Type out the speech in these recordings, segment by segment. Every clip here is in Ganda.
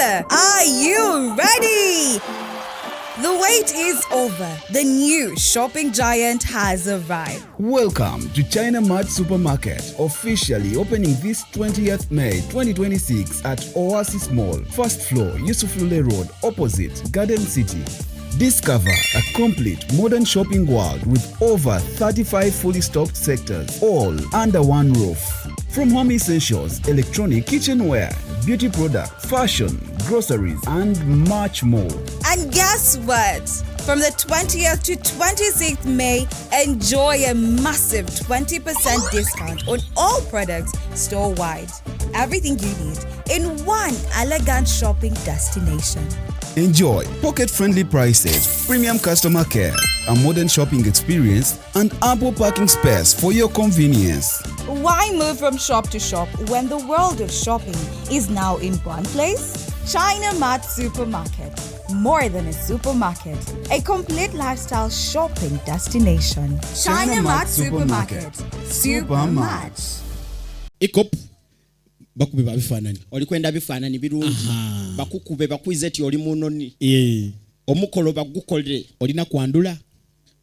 Ella, are you ready? The wait is over. The new shopping giant has arrived. Welcome to China Mart Supermarket, officially opening this 20th May 2026 at Oasis Mall, first floor, Yusuf Lule Road, opposite Garden City. Discover a complete modern shopping world with over 35 fully stocked sectors, all under one roof. From home essentials, electronic, kitchenware, beauty products, fashion, groceries, and much more. And guess what? From the 20th to 26th May, enjoy a massive 20% discount on all products store-wide. Everything you need in one elegant shopping destination. Enjoy pocket-friendly prices, premium customer care, a modern shopping experience, and ample parking space for your convenience. Why move from shop to shop when the world of shopping is now in one place? China Mart Supermarket. More than a supermarket, a complete lifestyle shopping destination. China Mart Supermarket. Super much. Ikop bakube babifanani olikwenda bifanani birungi bakukube bakwize ti oli munoni omukolo bagukole olina kwandula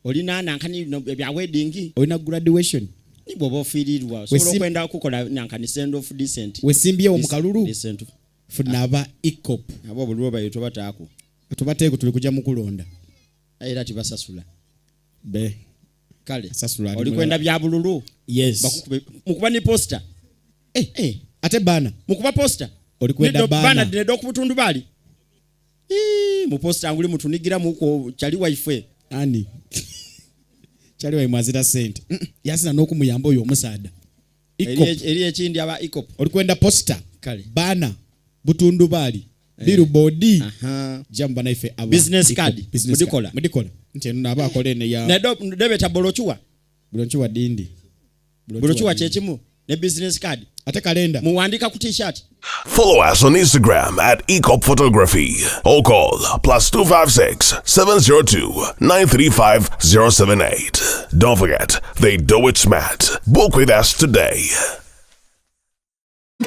olina nankani bya wedding olina graduation nibo bofirirwa so kwenda kukola nankani send of decent wesimbye omukalulu decent funaba ikop abo bulwo bayito batako tubateko tuli kuja mukulonda era tibasasula be kale sasula olikwenda bya bululu yes bakukube mukuba ni poster ate bana mukuba poster olikwenda bana dinedo kubutundu bali mu poster anguli mutunigira muko chali wife ani chali wa mwazira sente yasina nokumuyamba oyo omusada eri ekindi aba ikop olikwenda poster kale bana butundu bali billboard jamba na ife aba business card mudikola nteno naba akolene ya nedo debeta bolochua dindi bolochua chechimu ne business card ate kalenda muandika ku t-shirt. Follow us on Instagram at Ecop Photography or call +256 702 935 078. Don't forget, they do it smart. Book with us today.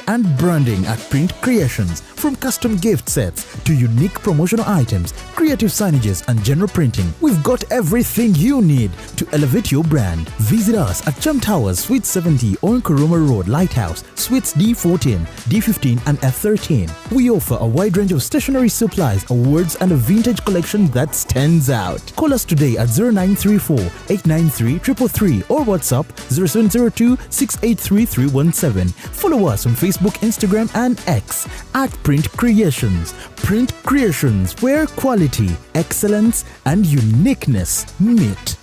And branding at Print Creations. From custom gift sets to unique promotional items, creative signages and general printing, we've got everything you need to elevate your brand. Visit us at Chum Towers, Suite 70 on Kuruma Road, Lighthouse, Suites D14, D15 and F13. We offer a wide range of stationery supplies, awards and a vintage collection that stands out. Call us today at 0934 893 333 or WhatsApp 0702 683 317. Follow us on Facebook, Instagram and X at Print Creations. Print Creations, where quality, excellence and uniqueness meet.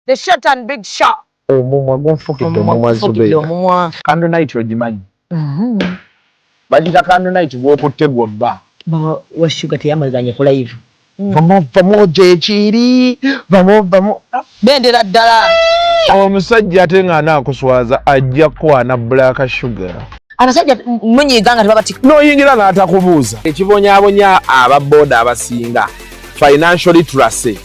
The short and big shot. Omumwa gonfukidde omumwa zubeera. Candle night ogimanyi. Bagita candle night bw'okutte gw'obba. Wa sugar teyamazanye ku live. Vamo gyekiri. Vamo. Bendera ddala. Omusajja ate nga anaakuswaza ajja kwana black sugar. Abasajja munyiga nga tebabati. N'oyingira n'atakubuuza. Ekibonyaabonya ababooda abasinga. Financial literacy.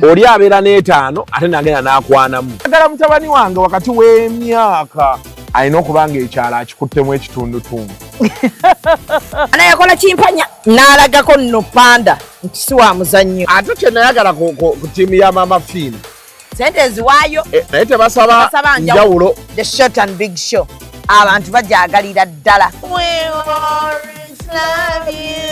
Oli abeera n'etaano ate nagenda n'akwanamu. Agala mutabani wange wakati w'emyaka alina okuba ng'ekyalo akikuttemu ekitundutundu. Anayakola kimpanya n'alagako nno panda nti si wa muzannyo. Ate kye nayagala ku ttiimu ya Mama Fina. Sente eziwaayo. Naye tebasaba njawulo. The short and big show. Abantu bajaagalira ddala. We always love you.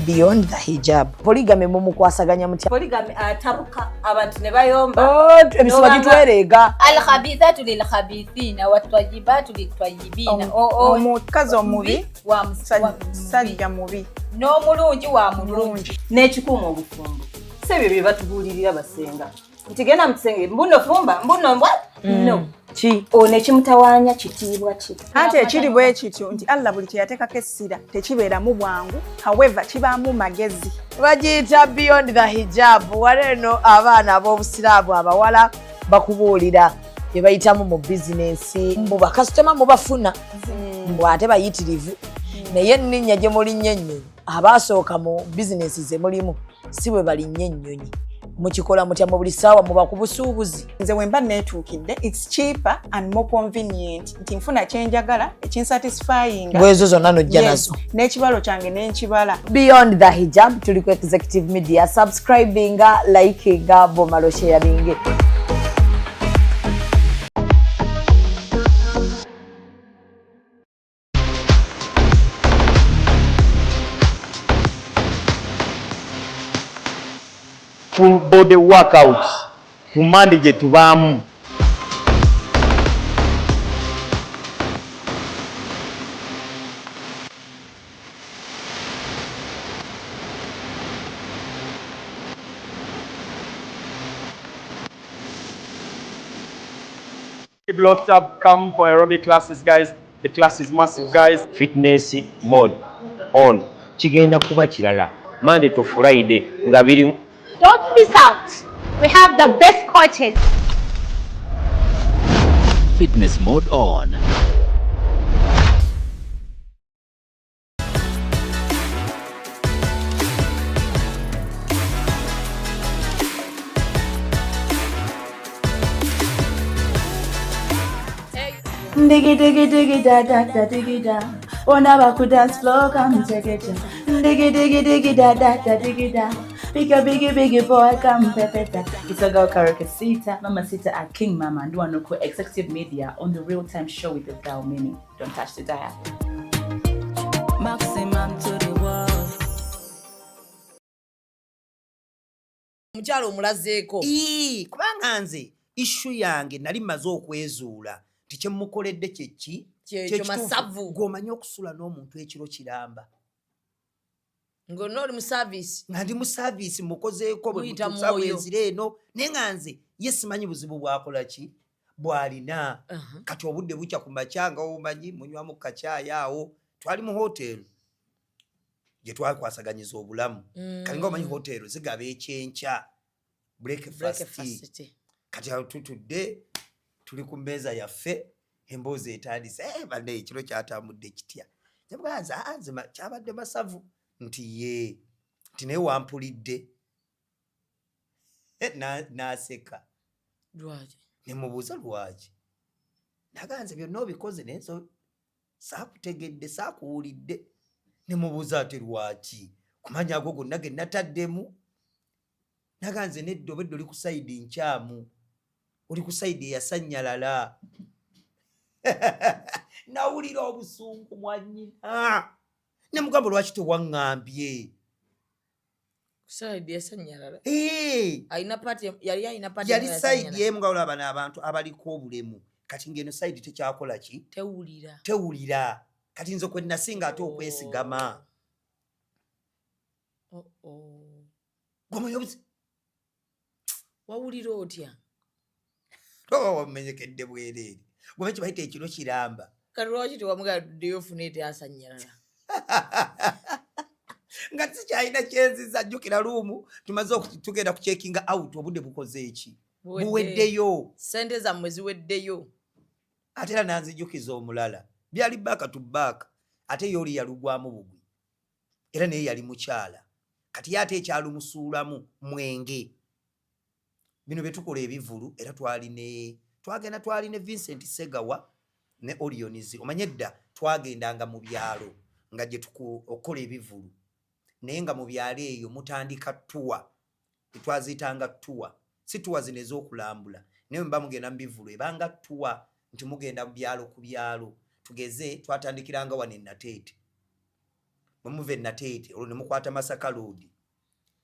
Beyond the Hijab. Polygamy mumukwasaganya mutya? Polygamy atabuka abantu ne bayomba. Emiswa gitwerega. Al-khabithatu lil-khabithina wat-tayyibatu lit-tayyibina. Omukazi omubi wa musajja mubi. N'omulungi wa mulungi. N'ekikuuma obufumbo. Sebyo bye batubuulirira basenga. Nti genda mu kisenge mbuno fumba mbuno mbwa? No. Ki ono ekimutawaanya kitiibwa ki? Ate ekiri bwe kityo nti Allah buli kye yateekako essira tekibeeramu bwangu, however kibaamu magezi. bagiyita Beyond the Hijab. Waleeno abaana ab'obusiraamu abawala bakubuulira bye bayitamu mu bizinensi. Mbu bakasitoma mubafuna mbu ate bayitirivu naye enninnya gye mulinnyo ennyonyi abaasooka mu bizinensi ze mulimu si bwe balinnyo ennyonyi. Mukikola mutya mu buli ssaawa muba ku busuubuzi. Nze bwe mba neetuukidde it's cheaper and more convenient nti nfuna kyenjagala ekinsatisfying bwezo zonna nojja nazo n'ekibalo kyange n'enkibala. Beyond the Hijab tuli ku Executive Media. Subscribinga, likinga, bomalo sharinge. Full body workouts ku mandi gye tubaamu. Locked up, come for aerobic classes, guys. The class is massive, guys. Fitness mode on. Kigenda kuba kirala. Monday to Friday nga biri. Don't miss out. We have the best coaches. Fitness mode on. Diggy diggy diggy da da da diggy da. Ona baku dance floor come take it. Diggy diggy diggy da da da diggy da. Biggie biggie biggie boy come pepeta. It's a girl Karakasita, Mama Sita at King Mama and Duanoko Executive Media on the Real Time Show with the Val Mini. Don't touch the dial. Maximum to the world. Mchalo omulazeeko. Kubanga nze issue yange nali maze okwezuula. Tikye mukoledde kyeki kyo masavu gomanya okusula n'omuntu ekiro kiramba. Ng'onoli mu service. Nga ndi mu service mukozeeko bwe mutuusa bwenzire eno naye nga nze ye simanyi buzibu bwakola ki bw'alina. Kati obudde bukya ku makya nga obumanyi munywamu kacaayi awo twali mu hoteri gye twakwasaganyiza obulamu. Kati nga omanyi hoteri zigaba ekyenkya breakfast. Kati awo tutudde tuli ku mmeeza yaffe emboozi etandise bane ekiro kyatambudde kitya. Nze kyabadde masavu nti ye nti naye wampulidde n'aseka. Lwaki? Ne mubuuza lwaki. Naganze byonna obikoze naye saakutegedde saakuwulidde. Ne mubuuza ate lwaki kumanya ago gonna ge nataddemu. Naganze nedda obedde oli ku sayidi nkyamu oli ku sayidi eyasannyalala. Nawulira obusungu mwannyina. Ne mugamba lwaki tewaŋŋambye. Sayidi yasannyalala. Alina party yali sayidi emu nga olaba n'abantu abaliko obulemu. Kati ng'eno sayidi tekyakola ki? Tewulira. Kati nze kwe nasinga ate okwesigama. Gwamanya obuzi. Wawulira otya? Wamenyekedde bwereere. Gwamanya kye bayita ekiro kiramba. Kati lwaki tewamugaddeyo ofuna ete asannyalala? Nga sikyalina kyenziza jjukira luumu tumaze tugenda ku checkinga out obudde bukoze eki buweddeyo sente zammwe ziweddeyo ate era nanzijukiza omulala byali baaka to baaka ate yoli yalugwamu bugwi era naye yali mukyala kati yate ekyalumusuulamu mwenge bino bye tukola ebivulu era twagenda twali ne Vincent Segawa ne Orionizi omanye dda twagendanga mu byalo nga gye okola ebivulu naye nga mu byalo eyo mutandika tuwa twazitanga tuwa si tuwa zino ez'okulambula naye mba mugenda mu bivulu ebanga tuwa nti mugenda mu byalo ku byalo tugeze twatandikiranga wano e Nateete bwe muva Nateete olwo ne mukwata Masaka Road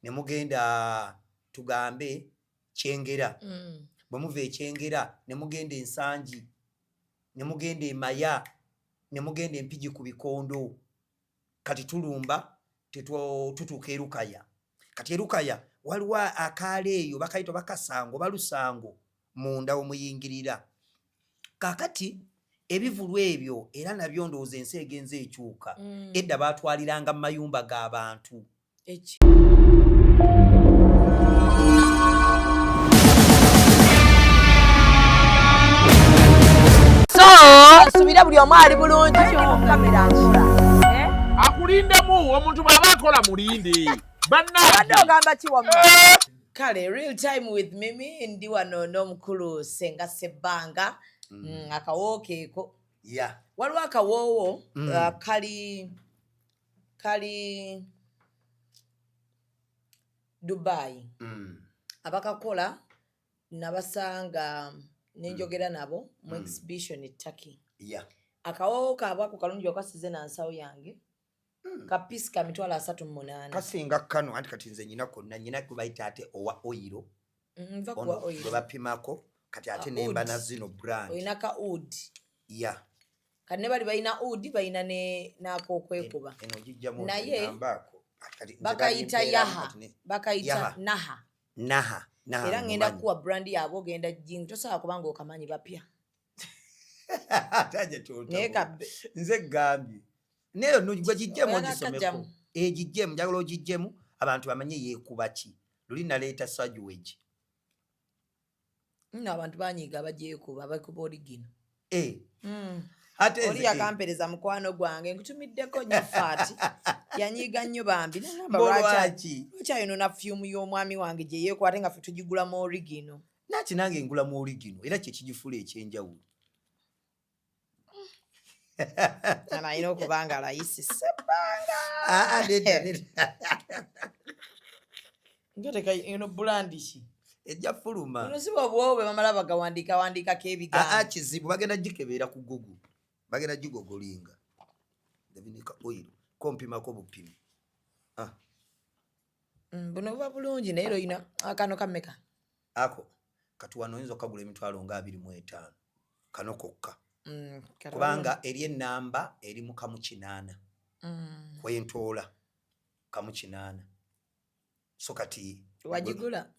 ne mugenda tugambe Kyengera bwe muva Kyengera ne mugenda Ensangi ne mugenda Emaya ne mugenda Empigi ku Bikondo kati tulumba tutuuka Erukaya kati Erukaya waliwo akaalo eyo bakayita bakasango balusango munda omuyingirira kakati ebivulu ebyo era nabyo ndowooza ensi egenze ekyuka edda baatwaliranga mu mayumba g'abantu subira buli omu ali bulungi kamera nkola akulindemu omuntu bw'aba akola mulinde badde ogamba ki wamma kale real time with Mimi ndi wano n'omukulu Senga Sebbanga akawookeeko waliwo akawoowo kali Dubai abakakola nabasanga nenjogera nabo mu exhibition e Turkey akawoowo kaabako kalungi okasize na nsawo yange kapisi ka mitwalo 38 kasinga kano anti kati nze nyina konna nyina kubayita ate owa oiro bwe bapimako kati ate nemba na zino brand oyina ka oud kati ne bali balina oud balina n'akokwekuba naye bakayita bakayita naha era ngenda kuwa brand yaabo ogenda jing tosaba kubanga okamanyi bapya nze gambye neyo gwe gijjemu ogisomeko gijjemu njagala ogijjemu abantu bamanye yeekuba ki luli naleeta sajuwegi abantu banyiga abagyekuba abakuba origino oli yakampereza mukwano gwange nkutumiddeko nnyo faati yanyiga nnyo bambi lwaki ayonona fyumu y'omwami wange gye yeekwate nga ffe tugigulamu origino naki nange ngulamu origino era kyekigifula ekyenjawulo alina okubanga layisi Sebbanga ngateka eno bulandiki ejja fuluma eno siba obwobe bamala bagawandiikako ebigambo kizibu bagenda gikebeera ku Google bagenda gigogolinga dabinika oil kompimako bupimi buno buba bulungi naye olina akano kameka ako kati wano oyinza okagula emitwalo nga 25 kano kokka kubanga eri enamba eri mu kamu 8 kwentoola kamu 8 so kati wagigula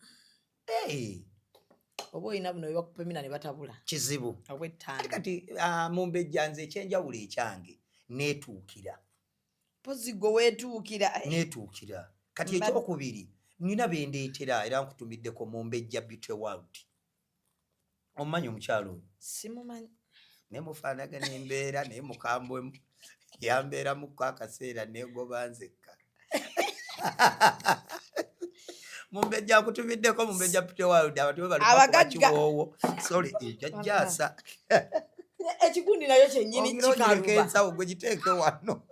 oba oyina buno byebakupimira ne batabula kizibu kati mumbejja nze ekyenjawulo ekyange neetuukira pozigo weetuukira neetuukira kati ekyokubiri nina bendeetera era nkutumiddeko mumbejja Beauty World omumanyi omukyalo oyo simumanyi naye mufaanagana embeera naye mukambwemu yambeeramuko akaseera neegoba nzekka mumbejja nkutumiddeko mumbejja Beauty World abantu bebalubakiwoowo sorry jajjasa ekigundi nayo kyennyini kikaluba gwe giteeke wano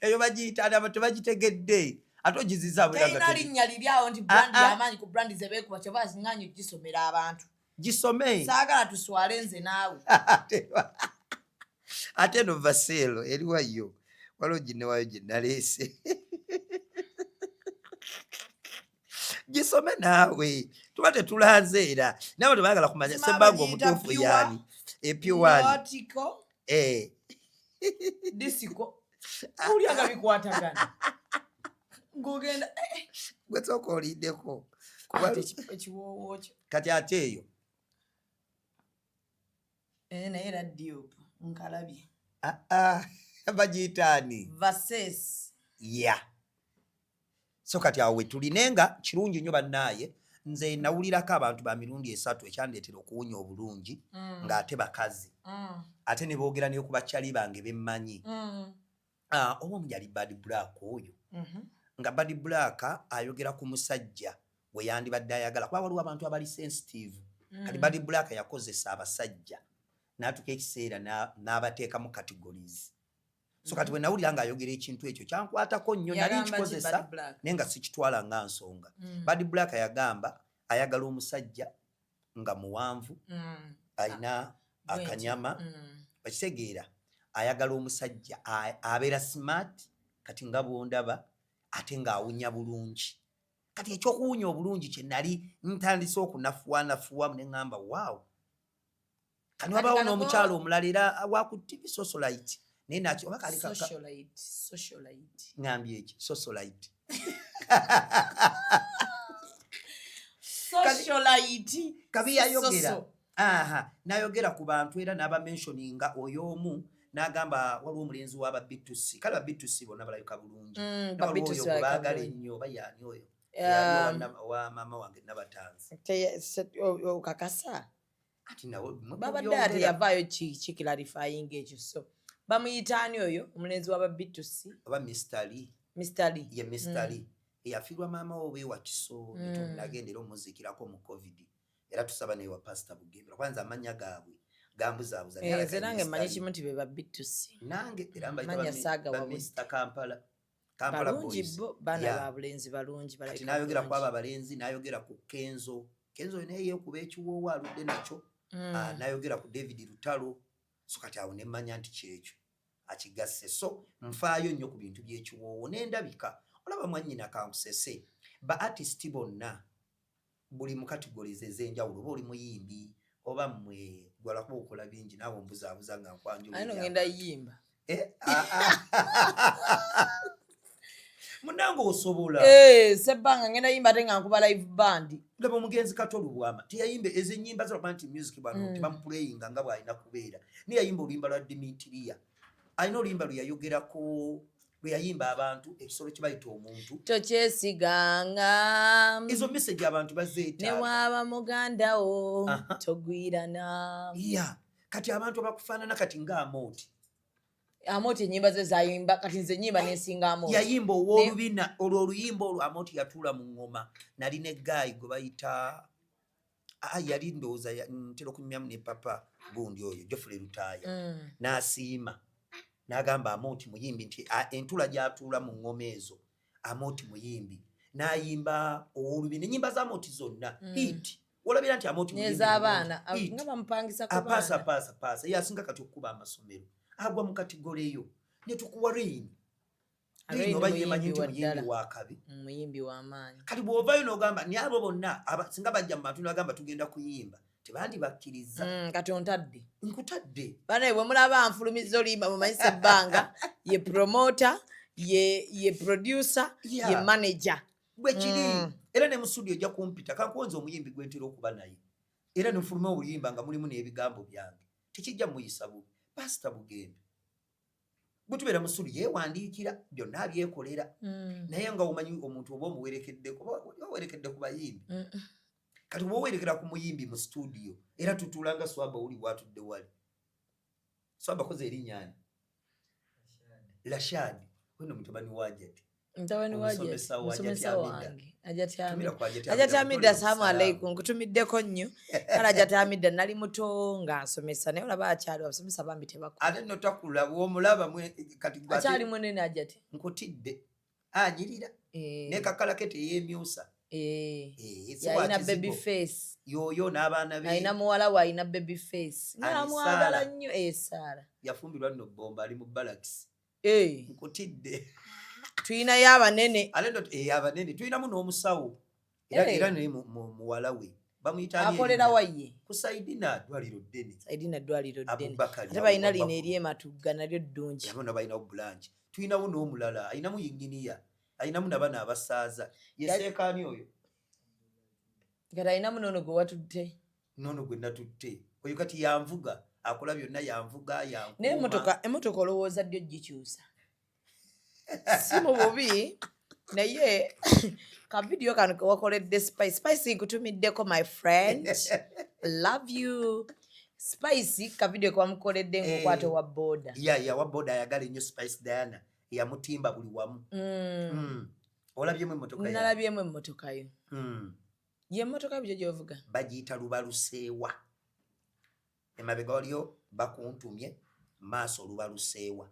eyo bagiyita abantu bagitegedde ate ogiziza bwera linnya liryawo nti brand y'amaanyi ku brand zebeekuba kyova ziŋŋaanyi gisomera abantu gisome saagala tuswale nze naawe ate eno vaseelo eriwayo waliwo ginnewayo gye naleese gisome naawe tuba tetulanze era nawe tebayagala kumanya Sebbanga omutuufu yaani epiwani disiko ulyanga bikwatagana ng'ogenda gwe sooka oliddeko ekiwoowo kyo kati ate eyo naye radiyo nkalabye bagiyitaani vases so kati awo we tulinenga kirungi nnyo bannaaye nze nawulirako abantu ba mirundi 3 ekyandeetera okuwunya obulungi ng'ate bakazi ate ne boogera ne ku bakyali bange bemmanyi oba omujali Bad Black oyo nga Bad Black ayogera ku musajja we yandibadde ayagala kuba waliwo abantu abali sensitive kati Bad Black yakozesa abasajja n'atuka ekiseera n'abateekamu categories so kati we nawulira ng'ayogera ekintu ekyo kyankwatako nnyo nali nkikozesa naye nga sikitwala nga nsonga Bad Black yagamba ayagala omusajja nga muwanvu alina akanyama bakitegeera ayagala omusajja abeera smart kati nga bwondaba ate ng'awunya bulungi. Kati ekyokuwunya obulungi kye nali ntandise okunafuwanafuwamu ne ŋŋamba waawo. Kani wabaawo n'omukyalo omulala era waku TV Socialite. Naye nakyo oba kali Socialite. Ngambye eki Socialite. Socialite. Kabi yayogera. Nayogera ku bantu era n'aba mentioninga oyo omu n'agamba waliwo omulenzi w'aba B2C. Kale ba B2C bonna balabika bulungi. Waliwo oyo baagala ennyo oba yaani oyo. Wa mama wange Nabatanzi. Okakasa. Ati nawe babadde ate yavaayo kiklarifying ekyo. So bamuyitaani oyo omulenzi w'aba B2C oba Mr. Lee. Ye Mr. Lee. Eyafiirwa maama we wa Kiso nagendera omuzikirako mu COVID. Era tusaba ne wa Pastor Bugembe. Kwanza amanya gaabwe gambuzaabuza. Nze nange mmanyi kimu nti be ba B2C. Nange era mbayita ba Mr. Kampala Boys. Baana ba bulenzi balungi balabika. Kati n'ayogera ku abo abalenzi, n'ayogera ku Kenzo naye yeekuba ekiwoowo aludde nakyo. N'ayogera ku David Lutalo. So kati awo ne mmanya nti kyekyo akigasse. So nfaayo nnyo ku bintu by'ekiwoowo n'endabika. Olaba mwannyina kankusese ba artist bonna buli mu categories ez'enjawulo oba oli muyimbi oba mmwe gwalakuba okola bingi naawe mbuzaabuza nga nkwanjula. Ayi no ngenda yimba. Munange osobola. Sebbanga ngenda yimba ate nga nkuba live band. Laba omugenzi Katolu Bwama teyayimba ezo ennyimba z'abantu music bano tebamuplayinga nga bw'alina kubeera. Naye yayimba oluyimba lwa Dimitria. Alina oluyimba lwe yayogerako lwe yayimba abantu ekisolo kye bayita omuntu. Tokyesiganga. Ezo message abantu bazeetaaga. Ne waba muganda wo togwirana. Kati abantu abakufaanana kati ng'Amooti. Amooti ennyimba ze zayimba kati nze nnyimba nesinga Amooti. Yayimba ow'olubina olwo oluyimba olwo Amooti yatuula mu ngoma. Nali ne Guy gwe bayita yali ndowooza ntera okunyumyamu ne papa gundi oyo Geoffrey Lutaaya. N'asiima. N'agamba Amooti muyimbi nti entula gy'atuula mu ngoma ezo Amooti muyimbi. N'ayimba ow'olubina ennyimba za Amooti zonna hit. Olabira nti Amooti muyimbi. N'ez'abaana nga bamupangisa ku baana. Paasa yasinga kati okukuba amasomero. Agwa mu kategori eyo ne tukuwa Rain. Rain oba yemanyi nti muyimbi wa kabi. Muyimbi w'amaanyi. Kati bw'ovaayo n'ogamba ni abo bonna singa bajja mu bantu n'agamba tugenda kuyimba tebandi bakkiriza. Kati ontadde. Nkutadde. Bane bwe mulaba nfulumiza oluyimba mumanyisa ebbanga ye promoter ye producer ye manager. Bwe kiri era ne mu studio ojja kumpita kankuwonza omuyimbi gwe ntera okuba naye. Era ne nfuluma oluyimba nga mulimu n'ebigambo byange. Tekijja muyisa bubi. Pastor Bugembe. Butubeera mu studio yeewandiikira byonna abyekolera. Naye nga omanyi omuntu oba omuwerekedde ku bayimbi. Kati bwe owerekera ku muyimbi mu studio era tutuulanga Swaba uli bwatudde wali. Swaba koze erinnya ani? Rashad. Weno mutabani wa Ajati. Mutabani wa Ajati. Musomesa wange. Ajati Amida assalamu alaikum nkutumiddeko nnyo. Kale Ajati Amida nali muto nga nsomesa naye olaba akyali abasomesa bambi tebakula. Ate no takula bw'omulaba kati gwate. Akyali munene Ajati. Nkutidde. Anyirira. Ne kakala ke teyeemyusa. Yalina baby face. Yoyo n'abaana be. Alina muwala we alina baby face. Namwagala nnyo Sara. Yafumbirwa nno bomba ali mu Barracks. Nkutidde. Tuyinayo abanene. Abanene tuyinamu n'omusawo. Era ne muwala we. Bamuyita akolera waye. Ku Saidina ddwaliro ddene. Saidina ddwaliro ddene. Ate balina lino ery'ematugga nalyo ddungi. Yabona balina obulungi. Tuyinawo n'omulala. Ayinamu yinginiya. Ayinamu n'abaana abasaaza. Yeseekaani oyo. Kati ayinamu n'ono gwe watutte. N'ono gwe natutte. Oyo kati yanvuga. Akola byonna yanvuga yankuuma. Naye emmotoka olowooza ddyo gikyusa. Si mu bubi naye ka video kano ke wakoledde Spice nkutumiddeko my friend. Love you. Spice ka video ke wamukoledde ng'okwata wa boda. Wa boda ayagala ennyo Spice Diana. Yamutimba buli wamu. Olabyemu emmotoka yo? Nalabyemu emmotoka yo. Ye emmotoka byo gy'ovuga? Bagiyita lubaluseewa. Emabega waliyo bakuntumye maaso lubaluseewa.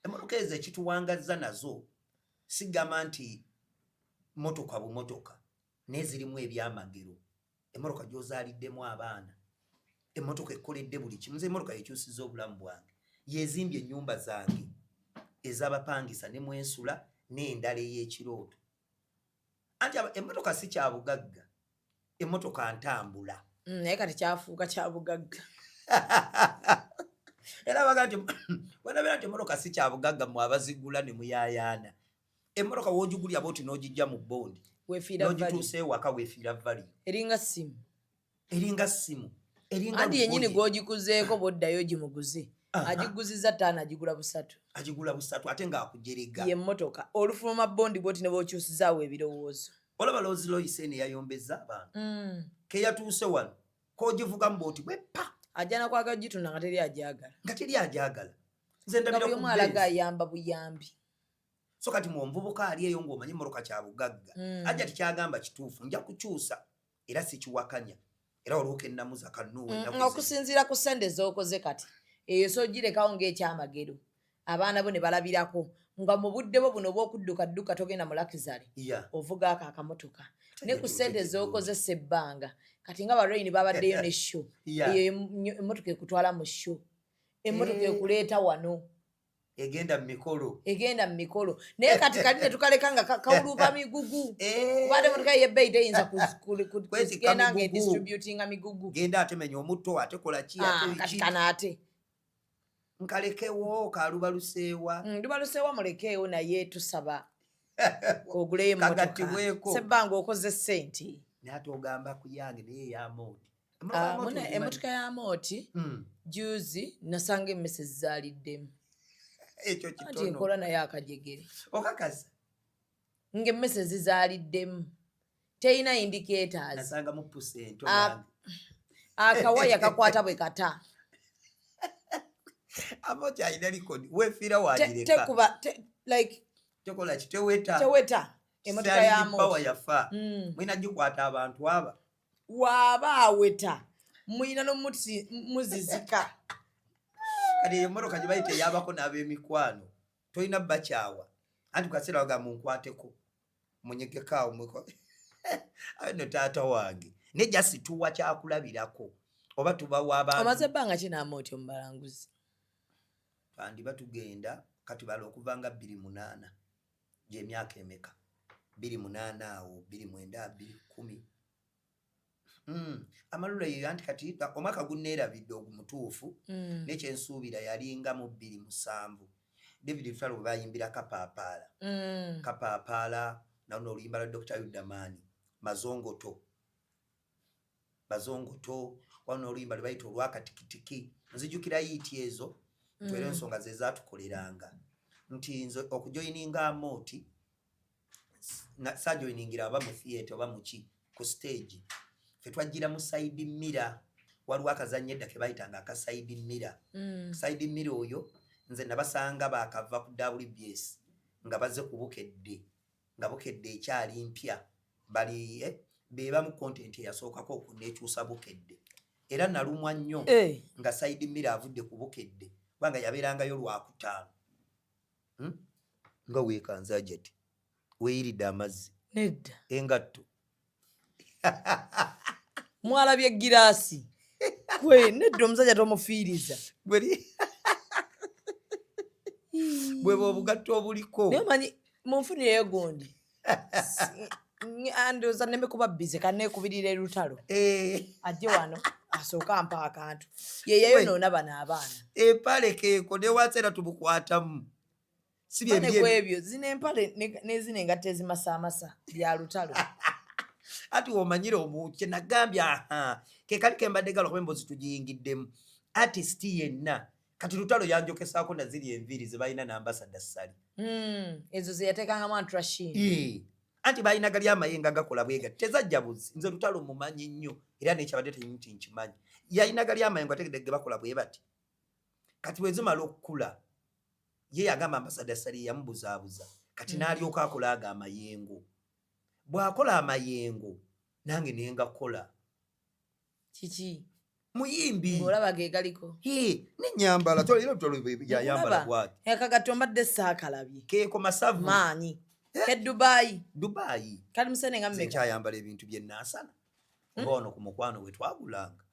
Emmotoka ezo ekituwangazza nazo sigamba nti motoka bumotoka n'ezirimu ebyamagero. Emmotoka gy'ozaaliddemu abaana. Emmotoka ekoledde buli kimu. Nze emmotoka yekyusizza obulamu bwange. Yezimbye ennyumba zange. ez'abapangisa ne mwensula n'endala ey'ekirooto. Anti emmotoka si kya bugagga, emmotoka ntambula. Naye kati kyafuuka kya bugagga. Era baga nti wanabeera nti emmotoka si kya bugagga mmwe abazigula ne muyaayaana. Emmotoka w'ogigulya bw'oti n'ogijja mu bbondi n'ogituusa ewaka weefiira valiyo. Eringa ssimu. Eringa ssimu. Andi yennyini gw'ogikuzeeko bw'oddayo gimuguze. Agiguziza ttaano agigula busatu. Agigula busatu ate ng'akujerega. Ye mmotoka olufuluma bbondi bw'oti ne bw'okyusizaawo ebirowoozo. Olaba Rolls Royce eno eyayombezza abantu. Ke yatuuse wano k'ogivugamu bw'oti bweppa. Ajja nakwaga gitunda nga teri agyagala. Nga teri agyagala. Nze ndabira ku buli alaga ayamba buyambi. So kati mu omuvubuka ali eyo ng'omanyi emmotoka kya bugagga. Ajja tikyagamba kituufu nja kukyusa era sikiwakanya. Era olwoka ennamuza kannuwe. Okusinziira ku ssente z'okoze kati. Eyo soogirekawo ng'ekyamagero. Abaana bo ne balabirako nga mu budde bwo buno bw'okudduka togenda mu Lakizale. Ovuga ako akamotoka. Ne ku ssente z'okozesa ebbanga. Kati nga barayini babaddeyo ne show. Eyo emmotoka ekutwala mu show. Emmotoka ekuleeta wano. Egenda mu mikolo. Naye kati ne tukaleka nga kawuluuka migugu. Kubadde emmotoka y'ebbeeyi teyinza kugenda ng'edistributinga migugu. Genda ate menya omutto ate kola ki ate kati kanaate. Nkalekewo kalubaluseewa. Lubaluseewa mulekeewo naye tusaba oguleyo emmotoka. Sebbanga okoze ssente. Naate ogamba ku yange naye ey'amooti. Emmotoka y'amooti juzi nasanga emmese zaaliddemu. Ekyo kitono. Ati ekola naye akajegere. Okakasa. Ng'emmese zizaaliddemu. Teyina indicators. Nasanga mu pusento. Akawaya kakwata bwe kata. Amooti alina likodi. Weefiira wagireka. Tekuba like tekola ki teweta. Emmotoka y'amooti. Pawa yafa. Mwina gikwata abantu aba. Waaba aweta. Mwina n'omuti muzizika. Kati emmotoka gye bayita eyabako n'ab'emikwano. Tolina bakyawa. Anti kaseera waga munkwateko. Munyegekaawo mweko. Ayo no taata wange. Ne jasi tuwa kyakulabirako. Oba tubawa abantu. Amaze ebbanga ki n'amooti omubalanguzi? Bandi batugenda kati balo okuvanga 28. Gy'emyaka emeka. 28 awo 29 10. Amalula yeyo anti kati omwaka gunneerabidde ogumutuufu n'ekyensuubira yalinga mu 27. David Falo bayimbira Kapaapaala. Kapaapaala naluno oluyimba lwa Dr. Yudamani. Mazongoto. Wano oluyimba lwe bayita olwakatikitiki. Nzijukira yiiti ezo. Twera ensonga ze zaatukoleranga. Nti nze okujoyininga amooti saajoyiningira aba mu theatre oba muki ku stage. Fe twajjira mu side mirror. Waliwo akazannyo edda ke bayitanga aka side mirror. Side mirror oyo nze nabasanga baakava ku WBS nga bazze ku Bukedde. Nga Bukedde ekyali mpya. Bali beba mu content eyasookako okunneekyusa Bukedde. Era nalumwa nnyo nga side mirror avudde ku Bukedde. Kubanga yabeerangayo Lwakutaano. Nga weekanza jeti. Weeyiridde amazzi. Nedda. Engatto. Mwalabye giraasi. Kwe nedda omusajja tomufiiriza. Bwe obugatto obuliko. Naye manyi munfunireyo gundi. Andooza neme kuba bize kanneekubirira erutalo. Ajje wano asooka ampa akantu. Yeeyo noona bano abaana. Empale keeko ne wansera tumukwatamu. Si bye ebyo zina empale n'ezina engatta ezimasaamasa bya lutalo. Ati omanyire omuke nagambye ke kali kembadde galo kuba embozi tugiyingiddemu. Artist yenna kati lutalo yanjokesaako na ziri enviiri ze balina n'ambasada Sali. Ezo ze yateekangamu Antrashini. Anti balina gali amayenga gakola bwega tezajja buzi nze lutalo mumanyi nnyo era n'ekyabadde tenyinti nkimanyi. Yalina gali amayengo ategedde ge bakola bwe bati. Kati wezimala okukula ye yagamba ambasada Sali yamubuzaabuza kati n'alyoka akola aga amayengo. Bw'akola amayengo nange ne ngakola. Kiki? Muyimbi. Ng'olaba ge galiko. N'ennyambala tolero yayambala bw'ati. Akagato mbadde saakalabye. Keeko masavu. Maanyi. Ke Dubai. Kali musene nga mmeka. Kyayambala ebintu bye nnaasana. Oba ono ku mukwano we twagulanga.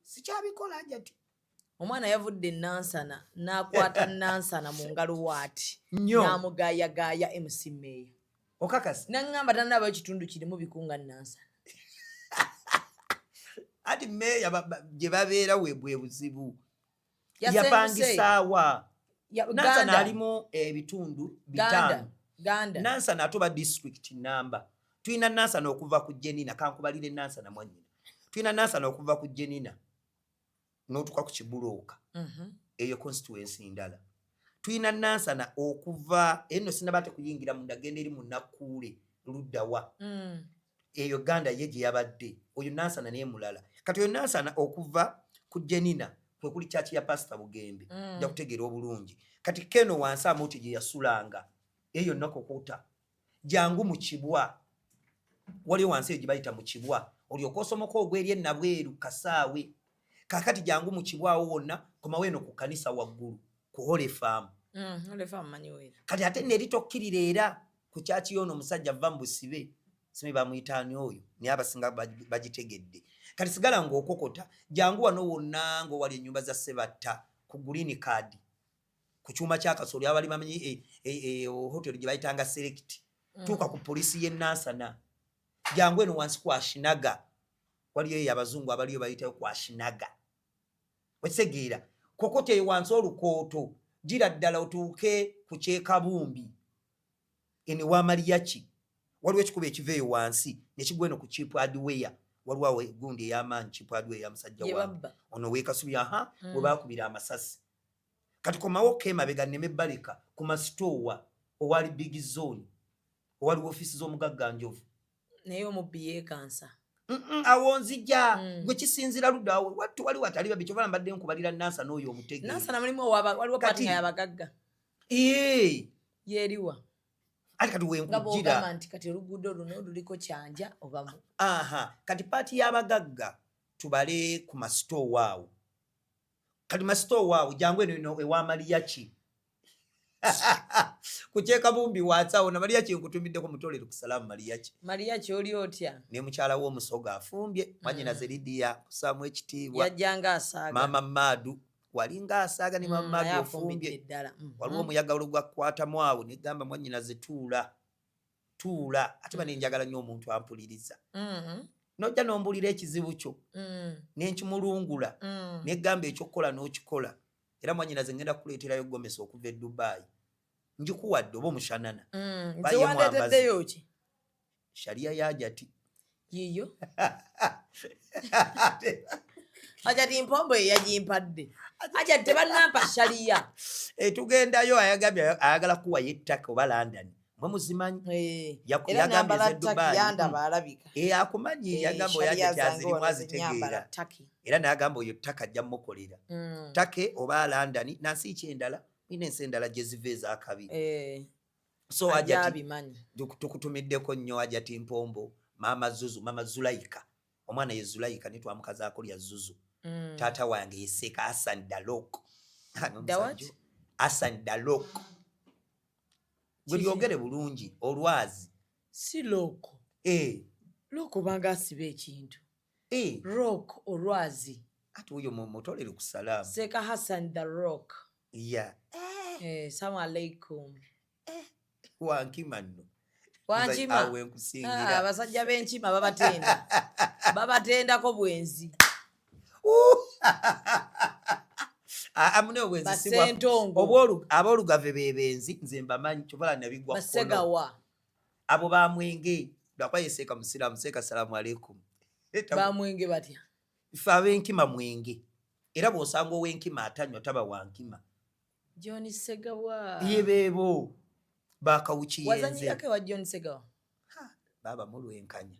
Sikyabikola jati. omwana yavudde nansana n'akwata nansana mu ngalo waati Nnyo. n'amugaayagaaya MC Meya okakasi naŋŋamba tanaba ekitundu kirimu bikunga nansana ati meya gye babeera we bwe buzibu Yasenguse. yapangisaawa Ganda. nansana alimu ebitundu Ganda. 5 nansana atuba district namba tulina nansana okuva ku jenina kankubalire nansana mwanyina tulina nansana okuva ku jenina n'otuka ku kibulooka eyo constituency ndala tulina nansana okuva eno sinaba tekuyingira mu ndagenda eri mu Nakkuule luddawa eyo Ganda ye gye yabadde oyo nansana naye mulala kati oyo nansana okuva ku jenina kwe kuli kyaki ya pastor Bugembe nja kutegeera obulungi kati keno wansi amoti gye yasulanga eyo nakokota jangu mu kibwa wali wansi gye bayita mu kibwa olyoka osomoka ogweri ennabweru kasaawe kakati jangu mu kibwa awo wonna komawo eno ku kanisa waggulu ku Holy Farm kati ate neritokkirira era ku kyaki yono omusajja va mu busibe simi bamuyitaani oyo naye abasinga bagitegedde kati sigala ng'okokota jangu wano wonna ng'owali ennyumba za Sebatta ku green card ku kyuma kyakasooli abali bamanyi hoteli gye bayitanga select tuuka ku polisi y'e Nansana jangu eno wansi kwa Shinaga waliyo eyo abazungu abaliyo bayitayo kwa Shinaga wekisegeera kokota eyo wansi olukooto gira ddala otuuke ku Kyekabumbi ene wa Mariachi waliwo ekikuba ekiva eyo wansi nekigwa eno ku Cheap Hardware waliwo awo gundi ey'amaanyi Cheap Hardware ya musajja wange ono weekasubi we baakubira amasasi kati komawo kemabega nneme baleka ku masitoowa owali big zone owali ofiisi z'omugagga Njovu naye omubbi yeekansa awo nzija gwe kisinzira ludda awo wattu wali watali babi kyovala mbadde nkubalira Nansana oyo omutege Nansana mulimu waliwo paati nga y'abagagga yeeriwa ati kati wenkujira nti kati oluguudo luno luliko kyanja obamu kati paati y'abagagga tubale ku masitoowa awo kati masitoowa awo jangu eno ewa Mariachi ku Kyekabumbi watsawo na Mariachi nkutumiddeko mutolero ku Salaamu Mariachi oli otya ne mukyala w'omusoga afumbye mwanyinaze Lidia kusaamu ekitiibwa yajjanga asaaga mama Madu walinga asaaga ne mama Madu ofumbye waliwo omuyaga olugwa kukwatamu awo negamba mwanyinaze tuula ate bane njagala nnyo omuntu ampuliriza nojja nombulira ekizibu kyo nenkimulungula negamba ekyokukola n'okikola era mwanyinaze ngenda kukuleeterayo Gomesi okuva e Dubai njikuwadde oba omushanana ziwandeeteddeyo ki sharia yajati yiyo ajati mpombo yeyagimpadde ajati tebannampa sharia tugendayo ayagala kuwayo ettaka oba London mwe muzimanyi yagambye e Dubai akumanyi yagamba oyajati azirimu azitegeera era nayagamba oyo ttaka ajja mukolera ttake oba London nansi kyendala nina ensi endala gye ziva ez'akabi so ajati tukutumiddeko nnyo ajati mpombo mama Zuzu mama Zulaika omwana ye Zulaika ne twamukazaako lya Zuzu taata wange yeseeka Hassan Dalok Hassan Dalok gwe lyogere bulungi olwazi si loko loko banga asiba ekintu rock olwazi ati oyo mutolere ku Salaamu seeka Hassan Dalok salamu alaikum wankima nno wankima abasajja b'enkima babatendako bwenzi amune obwenzi aboolugave bebenzi nze mbamanyi kyovala nabigwa basegawa abo bamwenge lwakwayeseeka musiraamu seeka salaamu alaikum bamwenge batya ife ab'enkima mwenge era bw'osanga ow'enkima atanywa taba wankima John Segawa yebeebo bakawukiyenze wazanyirako wa John Segawa baba mulwenkanya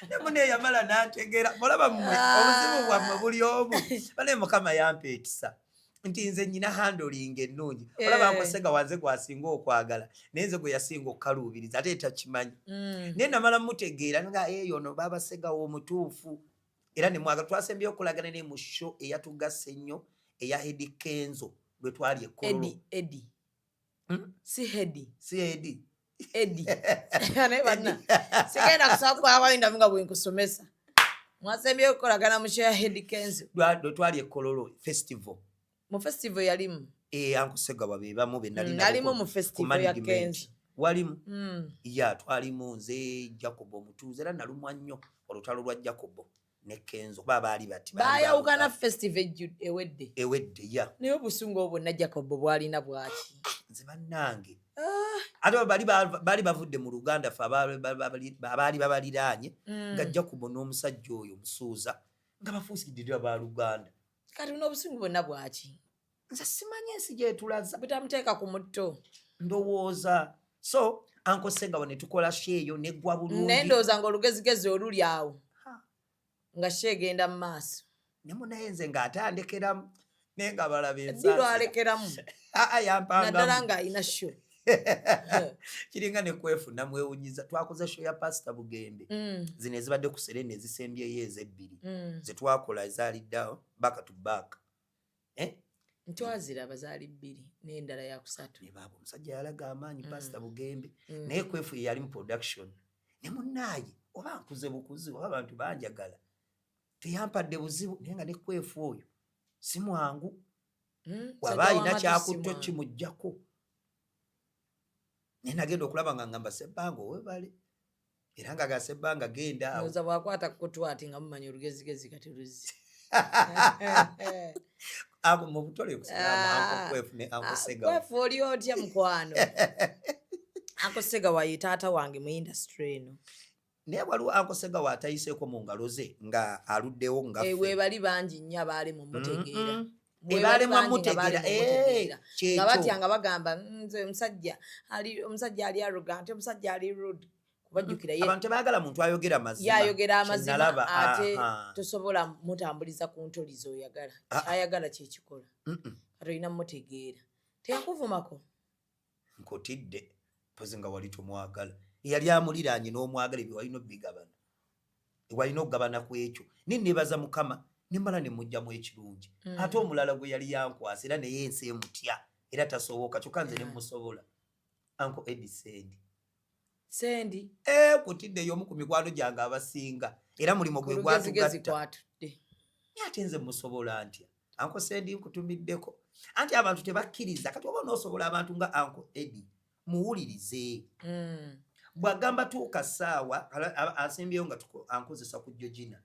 nemune yamala nantegera mulaba mmwe obuzibu bwammwe buli omu bane Mukama yampa ekisa nti nze nyina handling ennungi olaba nkosega wanze gwasinga okwagala nenze gwe yasinga okukaluubiriza ate takimanyi naye namala mutegeera nga ono baba Sega w'omutuufu era ne mwagala twasembye okulagana ne mu show eyatugasa ennyo eya Eddie Kenzo lwe twali ekkololo Eddie si Hedi Eddie ane bana sigenda kusaba kwa abalinda munga bwenkusomesa mwasembye okolagana mu share head Kenzo twali ekololo festival mu festival yalimu Uncle Sega babeba mu benali nalimu mu festival ya Kenzo walimu ya twalimu nze Jacob Omutuuze era nalumwa nnyo olutalo lwa Jacob ne Kenzo baali bati bayawukana festival ewedde ya naye obusungu obwo na Jacob bwalina bwaki nze bannange ate bali bavudde mu Luganda fe abaali babaliraanye nga Jacob n'omusajja oyo Musuuza nga bafuusidde ba Luganda kati n'obusungu bwonna bwaki nze simanyi ensi gyetulaza butamuteeka ku mutto ndowooza so Uncle Sega ne tukola sheeyo neggwa bulungi nendooza ng'olugezigezi oluli awo nga sheegenda mu maaso ne munaye nze ng'atandekeramu naye nga balaba ensalo alekeramu yampanga naddala ng'alina sho kiringa ne kwefuna mwewunyiza twakoze show ya Pastor Bugembe zino ezibadde ku Serene ezisembyeyo ez'ebbiri ze twakola ezaaliddawo back to back ntwaziraba zaali bbiri n'endala yakusatu ne baabo omusajja yalaga amaanyi Pastor Bugembe naye kwefu yali mu production ne munnaaye oba nkuze bukuzi oba abantu banjagala teyampadde buzibu naye nga ne kwefu oyo si mwangu waba alina kyakutto kimuggyako naye nagenda okulaba nga ngamba Ssebbanga owebale era nga Ssebbanga genda awo oza bwakwata kukutwati nga mumanya olugezigezi kati luzi abo mu butole kusalamu kwefu ne Uncle Sega kwefu oli otya mukwano Uncle Sega wayi taata wange mu industry eno naye waliwo Uncle Sega waatayiseeko mu ngalo ze nga aluddewo nga ewe bali bangi nnyo abaali mu mutegeera ebalemwa mutegeera nga batya nga bagamba nze omusajja ali arrogant omusajja ali rude kubajjukira abantu tebaagala muntu ayogera mazima yayogera amazima ate tosobola mutambuliza ku ntolizo oyagala ayagala kyekikola kati olina mutegeera teyakuvumako nkotidde pozi nga wali tomwagala yali amuliraanye n'omwagala ebyo walina obigabana walina okugabana ku ekyo ninneebaza Mukama nimbala ne mujjamu ekirungi ate omulala gwe yali yankwasa era naye ensi emutya era tasoboka kyokka nze ne musobola Uncle Eddie Sendi kutidde y'omu ku mikwano gyange abasinga era mulimo gwe gwatugatta ate nze musobola ntya Uncle Sendi nkutumiddeko anti abantu tebakkiriza kati oba n'osobola abantu nga Uncle Eddie muwulirize bwagamba tuuka ssaawa asembyeyo nga ankozesa ku Georgina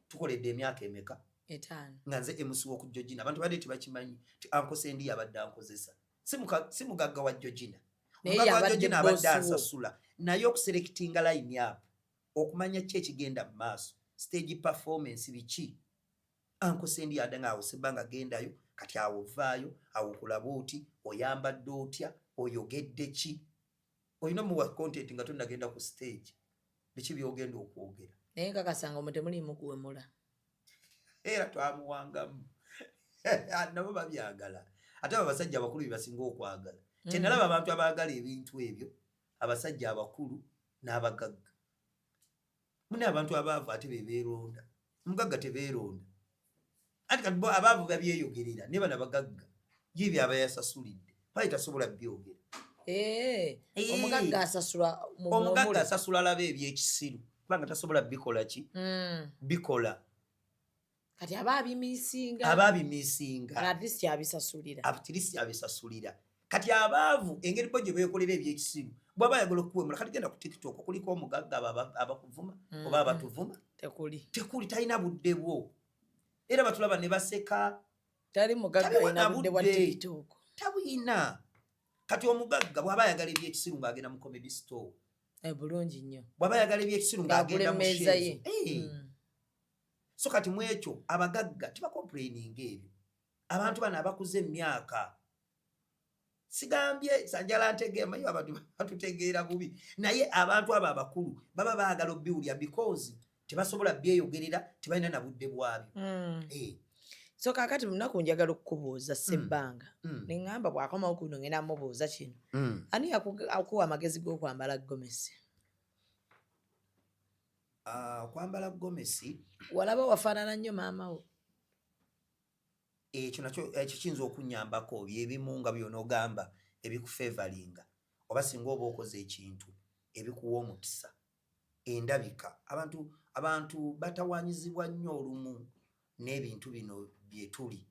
tukoledde emyaka emeka 5 nga nze emusiwa ku Georgina abantu badde tebakimanyi ti Uncle Sendi yabadde ankozesa si mugagga wa Georgina omugagga wa Georgina abadde ansasula naye okuselectinga line up okumanya ki ekigenda mu maaso stage performance biki Uncle Sendi yadde ng'awo Ssebbanga gendayo kati awo vaayo awo kulaba oti oyambadde otya oyogedde ki olina muwa content nga tonnagenda ku stage biki byogenda okwogera naye nkakasanga omwo temulimu kuwemula era twamuwangamu nabo babyagala ate abasajja abakulu bebasinga okwagala kyenalaba abantu abaagala ebintu ebyo abasajja abakulu n'abagagga mune abantu abaavu ate bebeeronda omugagga tebeeronda anti kati abaavu babyeyogerera ne bano abagagga yibyo abayasasulidde pali tasobola byogera omugagga asasula alaba ebyekisiru kubanga tasobola bikola ki bikola kati ababimisinga abisasulira kati abaavu engeri bo gye beekolera ebyekisiru bwaba ayagala okuwemula kati genda ku TikTok kuliko omugagga abakuvuma oba abatuvuma tekuli talina budde bwo era batulaba ne baseka tali mugagga alina budde bwa TikTok tabuyina kati omugagga bwaba ayagala ebyekisiru ng'agenda mu comedy store bulungi nnyo bwaba ayagala ebyekisiru ng'agenda mu sheezo so kati mu ekyo abagagga tibacomplaininga ebyo abantu bano abakuze emyaka sigambye sanjala ntegeema yo abantu batutegeera bubi naye abantu abo abakulu baba baagala obbiwulya because tebasobola byeyogerera tebalina na budde bwabyo so kakati munaku njagala okukubuuza Ssebbanga neŋŋamba bw'akomawo kuno ngenda mubuuza kino ani akuwa amagezi g'okwambala gomesi kwambala gomesi walaba wafaanana nnyo maama wo ekyo nakyo kiyinza okunnyambako byebimu nga byonogamba ebikufevalinga oba singa oba okoze ekintu ebikuwa omukisa endabika abantu batawanyizibwa nnyo olumu n'ebintu bino bye tuli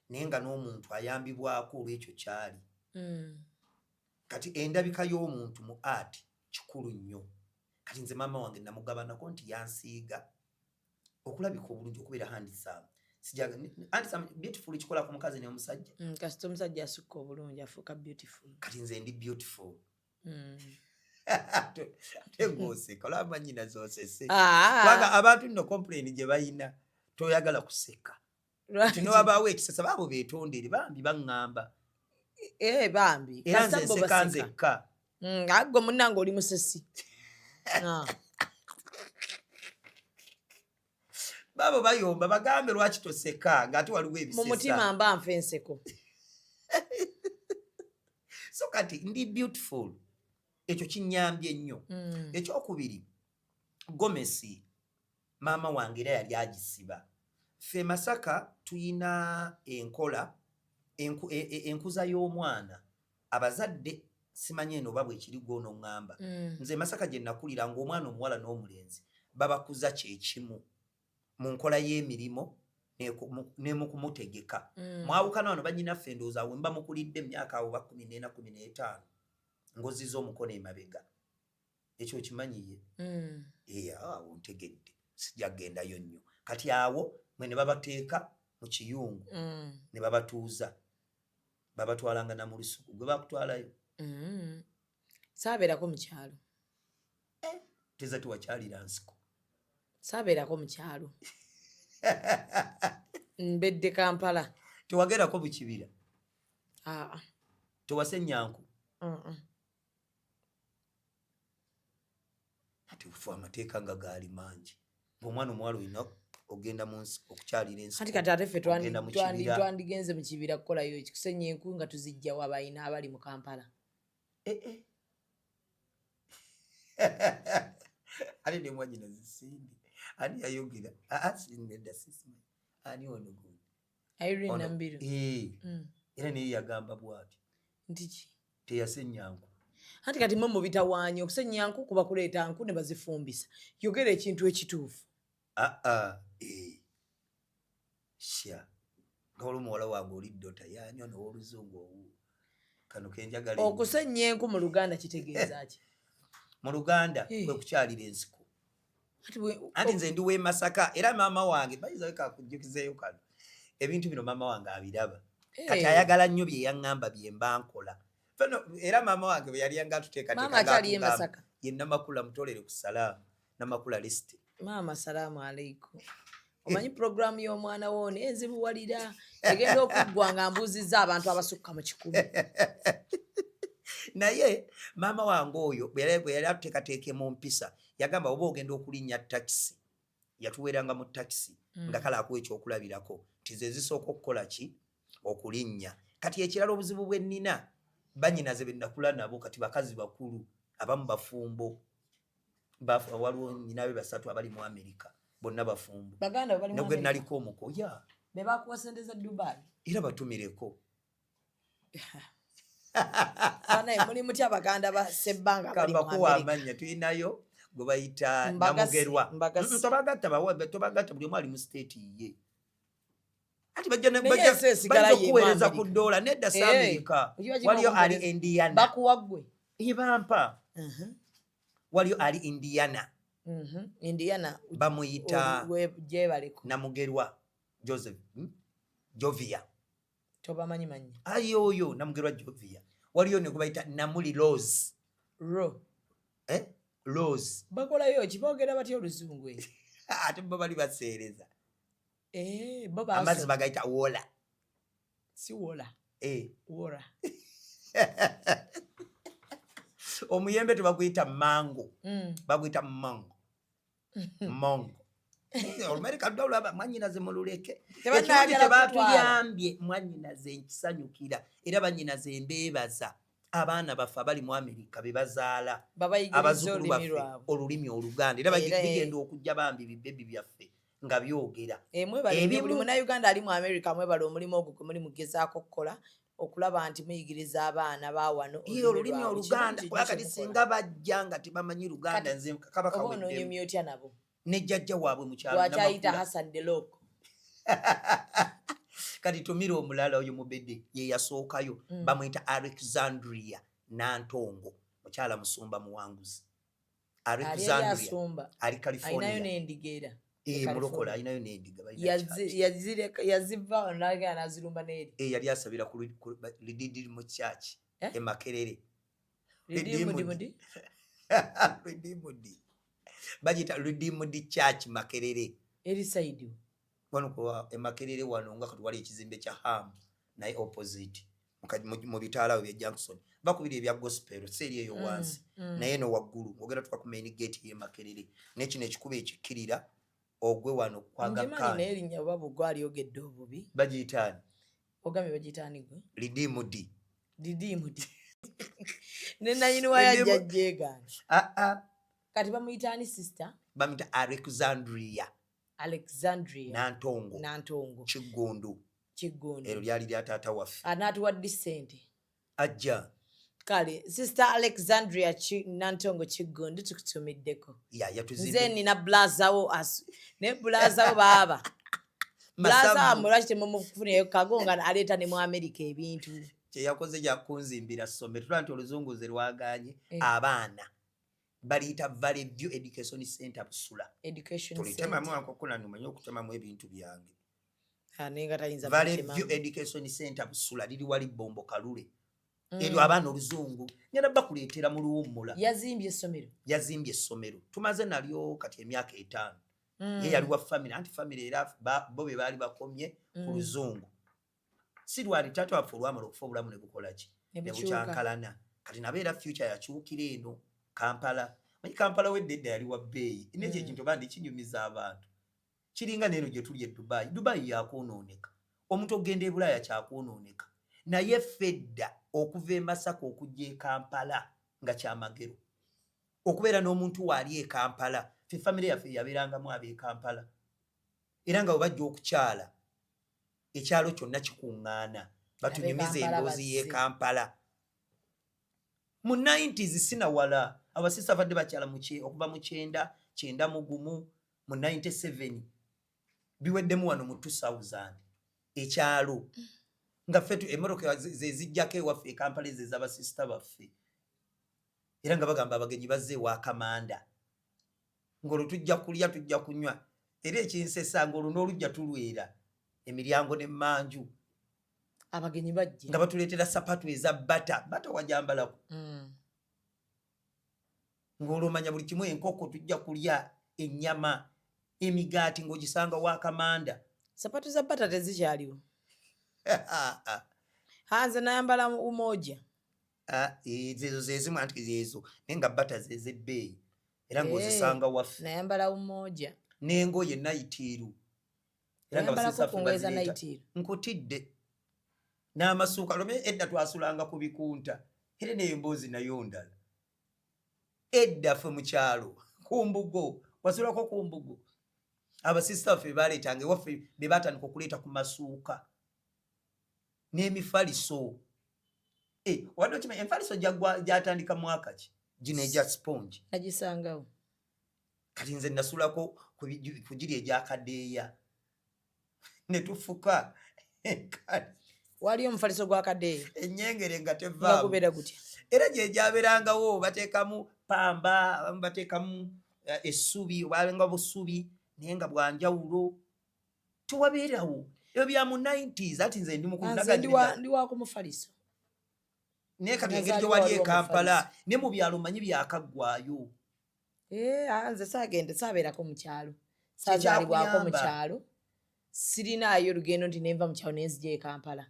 naye nga n'omuntu ayambibwako olw'ekyo kyali kati endabika y'omuntu mu art kikulu nnyo kati nze maama wange namugabanako nti yansiiga okulabika obulungi okubeera handsome handsome beautiful kikola ku mukazi n'omusajja kasita omusajja asukka obulungi afuuka beautiful kati nze ndi beautiful tegoseka olaba nyina zosese kubanga abantu nno complain gye bayina toyagala kuseka tino wabaawo ekisasa baabo beetondere bambi baŋŋamba bambi era nze nseka nzekka agwe munnange oli musesi baabo bayomba bagambe lwaki toseka ng'ate waliwo ebisesa mu mutima mba nfa enseko so kati ndi beautiful ekyo kinyambye nnyo ekyokubiri gomesi maama wange era yali agisiba ffe Masaka tuyina enkola enkuza y'omwana abazadde simanyi eno oba bwekiri gw'ono ŋŋamba nze Masaka gye nakulira ng'omwana omuwala n'omulenzi babakuza kyekimu mu nkola y'emirimu ne mu kumutegeka mwawukana wano bannyinaffe endowooza awo mba mukulidde emyaka awo ba 14 15 ngozi z'omukono emabega ekyo kimanyiye awo ntegedde sijja kugendayo nnyo kati awo mwe ne babateeka mu kiyungu ne babatuuza babatwalanga na mu lusuku gwe bakutwalayo saabeerako mu kyalo teza tewakyalira nsiko saabeerako mu kyalo mbedde Kampala tewagerako mu kibira tewase Nyanku ati ufu amateeka nga gaali mangi omwana omuwala olina ogenda mu nsi okukyalira ensi kati kati ate ffe twandigenze mu kibira kukolayo ekikusennya enku nga tuzijjawo abayina abali mu Kampala ate ne mwanyina zisindi ani yayogera sinedda sisimanyi ani ono gundi Irene Nambiru era naye yagamba bw'ati ntiki teyasenya nku anti kati mwe mubitawaanya okusenya nku kuba kuleeta nku ne bazifumbisa yogera ekintu ekituufu sha nga oli muwala wange oli ddota yanyo n'oluzungu owu kano kenjagala okusenya enku mu Luganda kitegeeza ki mu Luganda kwe kukyalira ensiko anti nze ndi w'e Masaka era maama wange bayiza kakujjukizeeyo kano ebintu bino maama wange abiraba kati ayagala nnyo bye yaŋŋamba bye mba nkola era maama wange bwe yali yanga tuteekateeka ye Namakula mutolere ku salaamu Namakula list maama salaamu aleikum omanyi programu y'omwana wo nezibuwalira egenda okuggwa nga mbuuzizza abantu abasukka mu 10 naye maama wange oyo bwe yali atuteekateeke mu mpisa yagamba oba ogenda okulinnya takisi yatuweeranga mu takisi nga kale akuwa ekyokulabirako tize zisooka okukola ki okulinnya kati ekirala obuzibu bwe nnina bannyinaze be nakula nabo kati bakazi bakulu abamu bafumbo waliwo nyinabe 3 abali mu Amerika bonna bafumbo nogwe naliko omukoya be bakuwa sente za Dubai era batumireko banaye muli mutya baganda ba sebbanga bali mu Amerika amanya tuyinayo gwe bayita Namugerwa tobagatta buli omu ali mu state ye ati bajja kuweereza ku dola nedda sa Amerika waliyo ali Indiana bakuwaggwe ibampa waliyo ali Indiana Indiana bamuyita Namugerwa Joseph Jovia tobamanyi manyi ayoyo Namugerwa Jovia waliyo ne kubayita Namuli Rose Rose bakolayo kibogera batyo oluzungu ate bo bali baseereza baba amazzi bagayita wola si wola wola omuyembe tebaguyita mango baguyita mango olumerika ddolaba mwanyinaze mululeke ekirungi tebatuyambye mwanyinaze nkisanyukira era banyinaze mbeebaza abaana baffe abali mu Amerika be bazaala abazzukulu baffe olulimi Oluganda era bigenda okujja bambi bibebi byaffe nga byogera buli munnayuganda ali mu Amerika mwebala omulimu ogwo gwe muli mugezaako okukola okulaba nti muyigiriza abaana bawano olulimi Oluganda kuba kati singa bajja nga tebamanyi Luganda nze kabaka wedde onyumya otya nabo ne jjajja waabwe mu kyalo lwaki Hassan Delok kati tumira omulala oyo mubedde ye yasookayo bamuyita Alexandria Nantongo mukyala musumba muwanguzi Alexandria ali California ayinayo n'endigeera mulokola ayinayo n'endiga yaziva nagenda nazirumba n'eri yali asabira ku Lididi mu church e Makerere Lidimudi bagita Lidimudi church Makerere eri side wano kwa e Makerere wano nga katwali ekizimbe kya Ham naye opposite mu bitaala bya Jackson bakubira ebya gospel seri eyo wansi naye no waggulu ogera tuka ku main gate ye Makerere n'ekino ekikuba ekikirira ogwe wano kwanga kan ne erinya babo gwali ogedde obubi bagitani ogame bagitani gwe Lidimudi nena yini waya jajjega kati bamuyitani sister bamita Alexandria Nantongo Kigundu ero lyali lya taata waffe anatuwadde ssente ajja kale sister Alexandria Nantongo Kigundu tukutumiddeko nze nina blazawo ne blazawo baba blazawo lwaki temumufuneyo kagonga aleeta ne mu America ebintu kyeyakoze jakunzimbira ssomero tulaba nti oluzunguze lwaganye abaana baliyita Valley View Education Center Busula tulitemamu ankokuna numanye okutemamu ebintu byange Valley View Education Center Busula liri wali Bombo Kalule eryo abaana oluzungu nyana bakuleetera mu luwummula yazimbye essomero tumaze nalyo kati emyaka 5 ye yali wa family anti family era bo be baali bakomye ku luzungu si lwali taata waffe olwamala okufa obulamu ne bukola ki ne bukyankalana kati nabeera future yakyukira eno Kampala manyi Kampala wedde yali wa bbeeyi nekyo ekintu bandi kinyumiza abantu kiringa neno gye tuli e Dubai yakwonooneka omuntu ogenda e Bulaaya kyakwonooneka naye fedda okuva e Masaka okujja e Kampala nga kyamagero okubeera n'omuntu waali e Kampala ffe family yaffe yabeerangamu ab'e Kampala era nga bwe bajja okukyala ekyalo kyonna kikuŋŋaana batunyumiza emboozi y'e Kampala mu 90s sinawala abasista badde bakyala okuva mu 9 mu gumu mu 97 biweddemu wano mu 2000 ekyalo nga fetu emoroka zezijjako ewaffe e Kampala ez'abasista baffe era nga bagamba abagenyi bazze wa Kamanda ng'olwo tujja kulya tujja kunywa era ekinsesa ng'olwo n'olujja tulwera emiryango n'emmanju abagenyi bajje nga batuleetera sapatu eza bata wajambalako ng'olwomanya buli kimu enkoko tujja kulya ennyama emigaati ng'ogisanga wa Kamanda sapatu za bata tezikyaliwo hanze nayambala umoja zezo zezimu anti zezo naye nga bata zezebbeeyi era ng'ozisanga waffe nayambala umoja n'engoye nayitiiru era nga basisaffe bazireta nkutidde n'amasuuka lome edda twasulanga ku bikunta era n'emboozi nayo ndala edda ffe mu kyalo ku mbugo wasulako ku mbugo abasista baffe baleetanga ewaffe be baatandika okuleeta ku masuuka n'emifaliso wadde okimanya enfaliso gyatandika mwaka ki gino egya sponge nagisangawo kati nze nasulako ku giri egyakadeeya ne tufuka waliyo omufaliso gwa kadeeya ennyengere nga tevaamu gubeera gutya era gye gyabeerangawo bateekamu pamba bateekamu essubi obalenga busubi naye nga bwanjawulo tewabeerawo ebyo bya mu 90s ati nze ndi ndi wako mufaliso naye kati engeri gye wali e Kampala ne mu byalo manyi byakaggwayo nze saabeerako mu kyalo saazaalibwako mu kyalo sirinaayo olugendo nti nenva mu kyalo nenzija e Kampala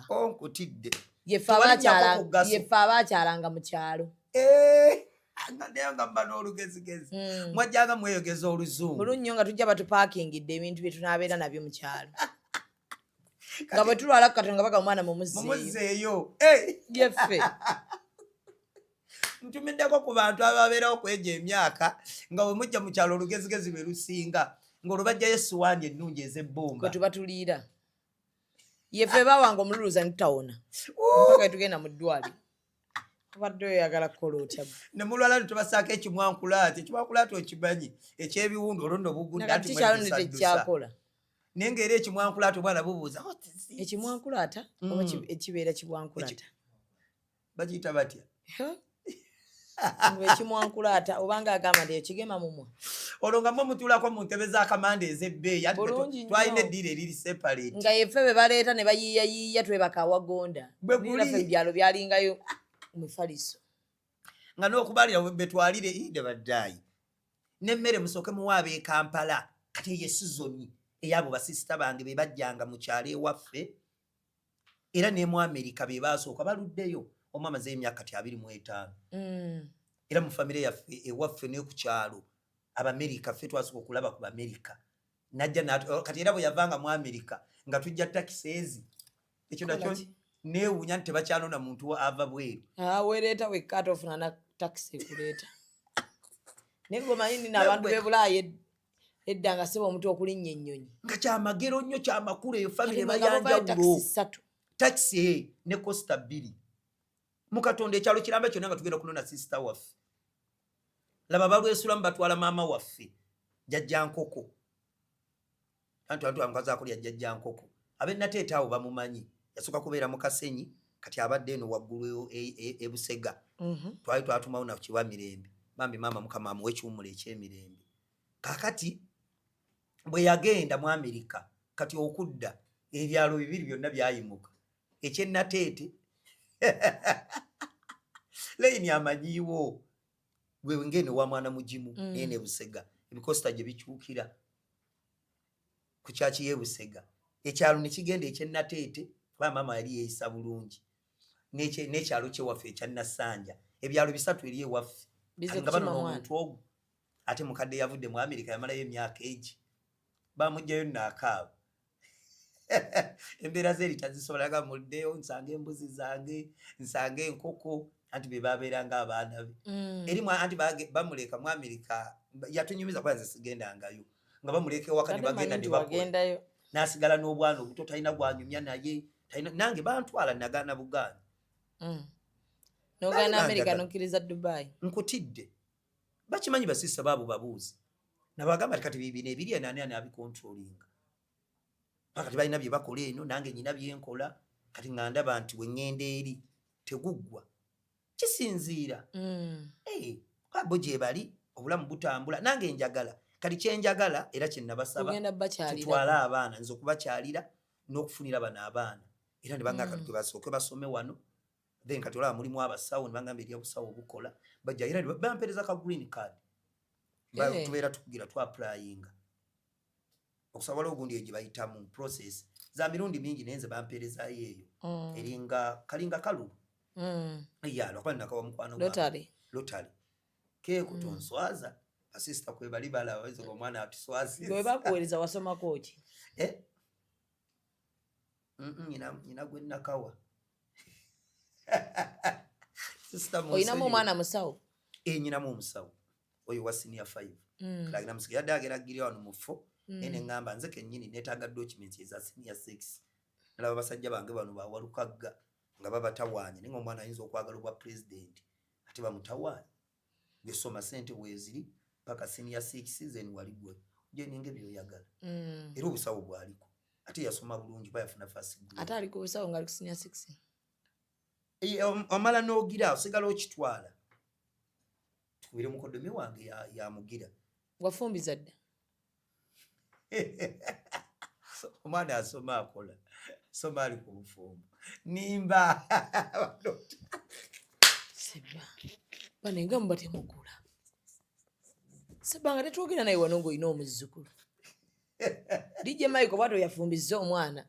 onkutidde yeffe abaakyalanga mu kyalo naye nga mba n'olugezigezi mwajjanga mweyogeza oluzungu bulu nnyo nga tujja batupaakingidde ebintu bye tunaabeera nabyo mu kyalo nga bwe tulwala ku katono nga baga omwana mumuzzeeyo yeffe ntumiddeko ku bantu ababeerawo kwegyo emyaka nga bwe mujja mu kyalo olugezigezi lwe lusinga ng'olwo bajjayo essuwaani ennungi ez'ebbumba kwe tuba tuliira yefe bawange omululuza ntawona mpaka tugenda mu ddwaliro abadde oyagala kukola otya ne mulwala tubasaako ekimwankulaati okimanyi ekyebiwundu olondo bugudde ati tikyalonde tekyakola naye ng'era ekimwankulaati omwana bubuuza ekimwankulaata oba ekibeera kibwankulaata bakiyita batya ekimwankulaata obanga agamba nti ekigema mumwa olwo nga mutuulako mu ntebe z'akamanda ez'ebbeeyi twalina eddiira eriri separate nga yefe be baleeta ne bayiiyayiiya twebaka awagonda niraffe ebyalo byalingayo mufaliso nga n'okubalira betwalire ide baddaayi n'emmere musooke muwaaba e Kampala kati eyo esizoni ey'abo basisita bange be bajjanga mu kyalo ewaffe era ne mu Amerika be baasooka baluddeyo omu amaze emyaka kati 25 era mu famire yaffe ewaffe ne ku kyalo Abamerika ffe twasooka okulaba ku Bamerika najja kati era bwe yavanga mu Amerika nga tujja taxes ekyo nakyo neewuunya nti tebakyanona muntu ava bweru weereeta wekka ate ofuna na taxi ekuleeta naye gomanyi n'abantu b'e Bulaaya edda nga seba omuntu okulinnya ennyonyi nga kyamagero nnyo kyamakulu eyo famire bayanjawulo taxi ne costa 2 mukatonda ekyalo kiramba kyonna nga tugenda kunona sister waffe laba balwesulamu batwala maama waffe jjajja nkoko antu amukazi akulya jjajja nkoko abennateeta abo bamumanyi yasooka kubeera mu Kasenyi kati abadde eno waggulu e Busega twali twatumawo na kiwa Mirembe bambi maama mukama amuwe ekiwummulo ekyemirembe kakati bwe yagenda mu Amerika kati okudda ebyalo bibiri byonna byayimuka ekyennateete leyini amanyiiwo gwe ngene wa mwana mugimu nene Busega ebikosta gye bikyukira ku kyaki ye Busega ekyalo ne kigenda ekyennateete kuba maama yali yeeyisa bulungi n'ekyalo kyewaffe ekya Nassanja ebyalo bisatu eri ewaffe nga bano n'omuntu ogwo ate mukadde yavudde mu Amerika yamalayo emyaka egi bamugjayo naakaaba embeera zeeri tazisobolaga muddeyo nsanga embuzi zange nsanga enkoko anti be babeeranga abaana be erimu anti bamuleka mu Amerika yatunyumiza kuba nze sigendangayo nga bamuleka ewaka ne bagenda ne bagendayo n'asigala n'obwana obuto talina gwanyumya naye nange bantwala nagaana Buganda n'ogaana Amerika n'okkiriza Dubai nkutidde bakimanyi basisa baabo babuuzi nabagamba kati bibino ebiri nani abikontrolinga kati balina bye bakola eno nange nyina byenkola kati nga ndaba nti wengenda eri teguggwa kisinziira kwabo gye bali obulamu butambula nange njagala kati kyenjagala era kyenabasaba tutwala abaana nze okubakyalira n'okufunira bano abaana era ne banga kati basooke basome wano then kati olaba mulimu abasawo ne bangamba eri obusawo obukola bajja era bampereza ka green card tubeera tukugira twapplyinga okusobola ogundi egye bayitamu process za mirundi mingi naye nze bamperezayo eyo eringa kalinga kalulu lwakuba ninakawa mukwano lotale kekutonswaza basisita kwe bali balaba ezo omwana atuswaziza gwe bakuweereza wasomako ki nyina gwe nakawa oyinamu omwana musawo nyinamu omusawo oyo wa senior 5 kalagina musiga yadde ageragira wano mu 4 nene ngamba nze kennyini neetaaga documents eza senior 6 nalaba basajja bange bano bawalukagga nga babatawaanya naye ng'omwana ayinza okwagala obwa president ate bamutawaanya gesoma sente weeziri paka senior 6 then wali gwe jeninga ebyoyagala era obusawo bwaliko ate yasoma bulungi bayafuna first grade ate aliko obusawo nga ali ku senior 6 omala n'ogira osigala okitwala tukubire mukodomi wange yamugira wafumbiza dda omwana asoma akola soma ali ku bufumbo nimba seba banenga mubatemugula seba nga tetwogera naye wano ng'olina omuzzukulu DJ Michael bwato yafumbiza omwana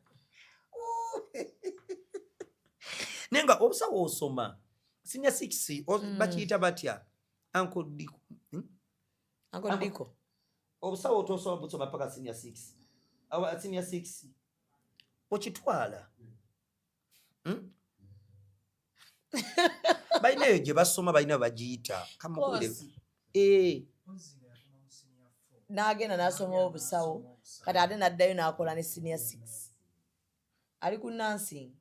nenga obusawo osoma senior 6 bakiyita batya Uncle Diko obusawo tosoma busoma paka senior 6 awa senior 6 okitwala balina gye basoma balina bagiyita kamukule n'agenda n'asoma obusawo kati ate n'addayo n'akola ne senior 6 ali ku nursing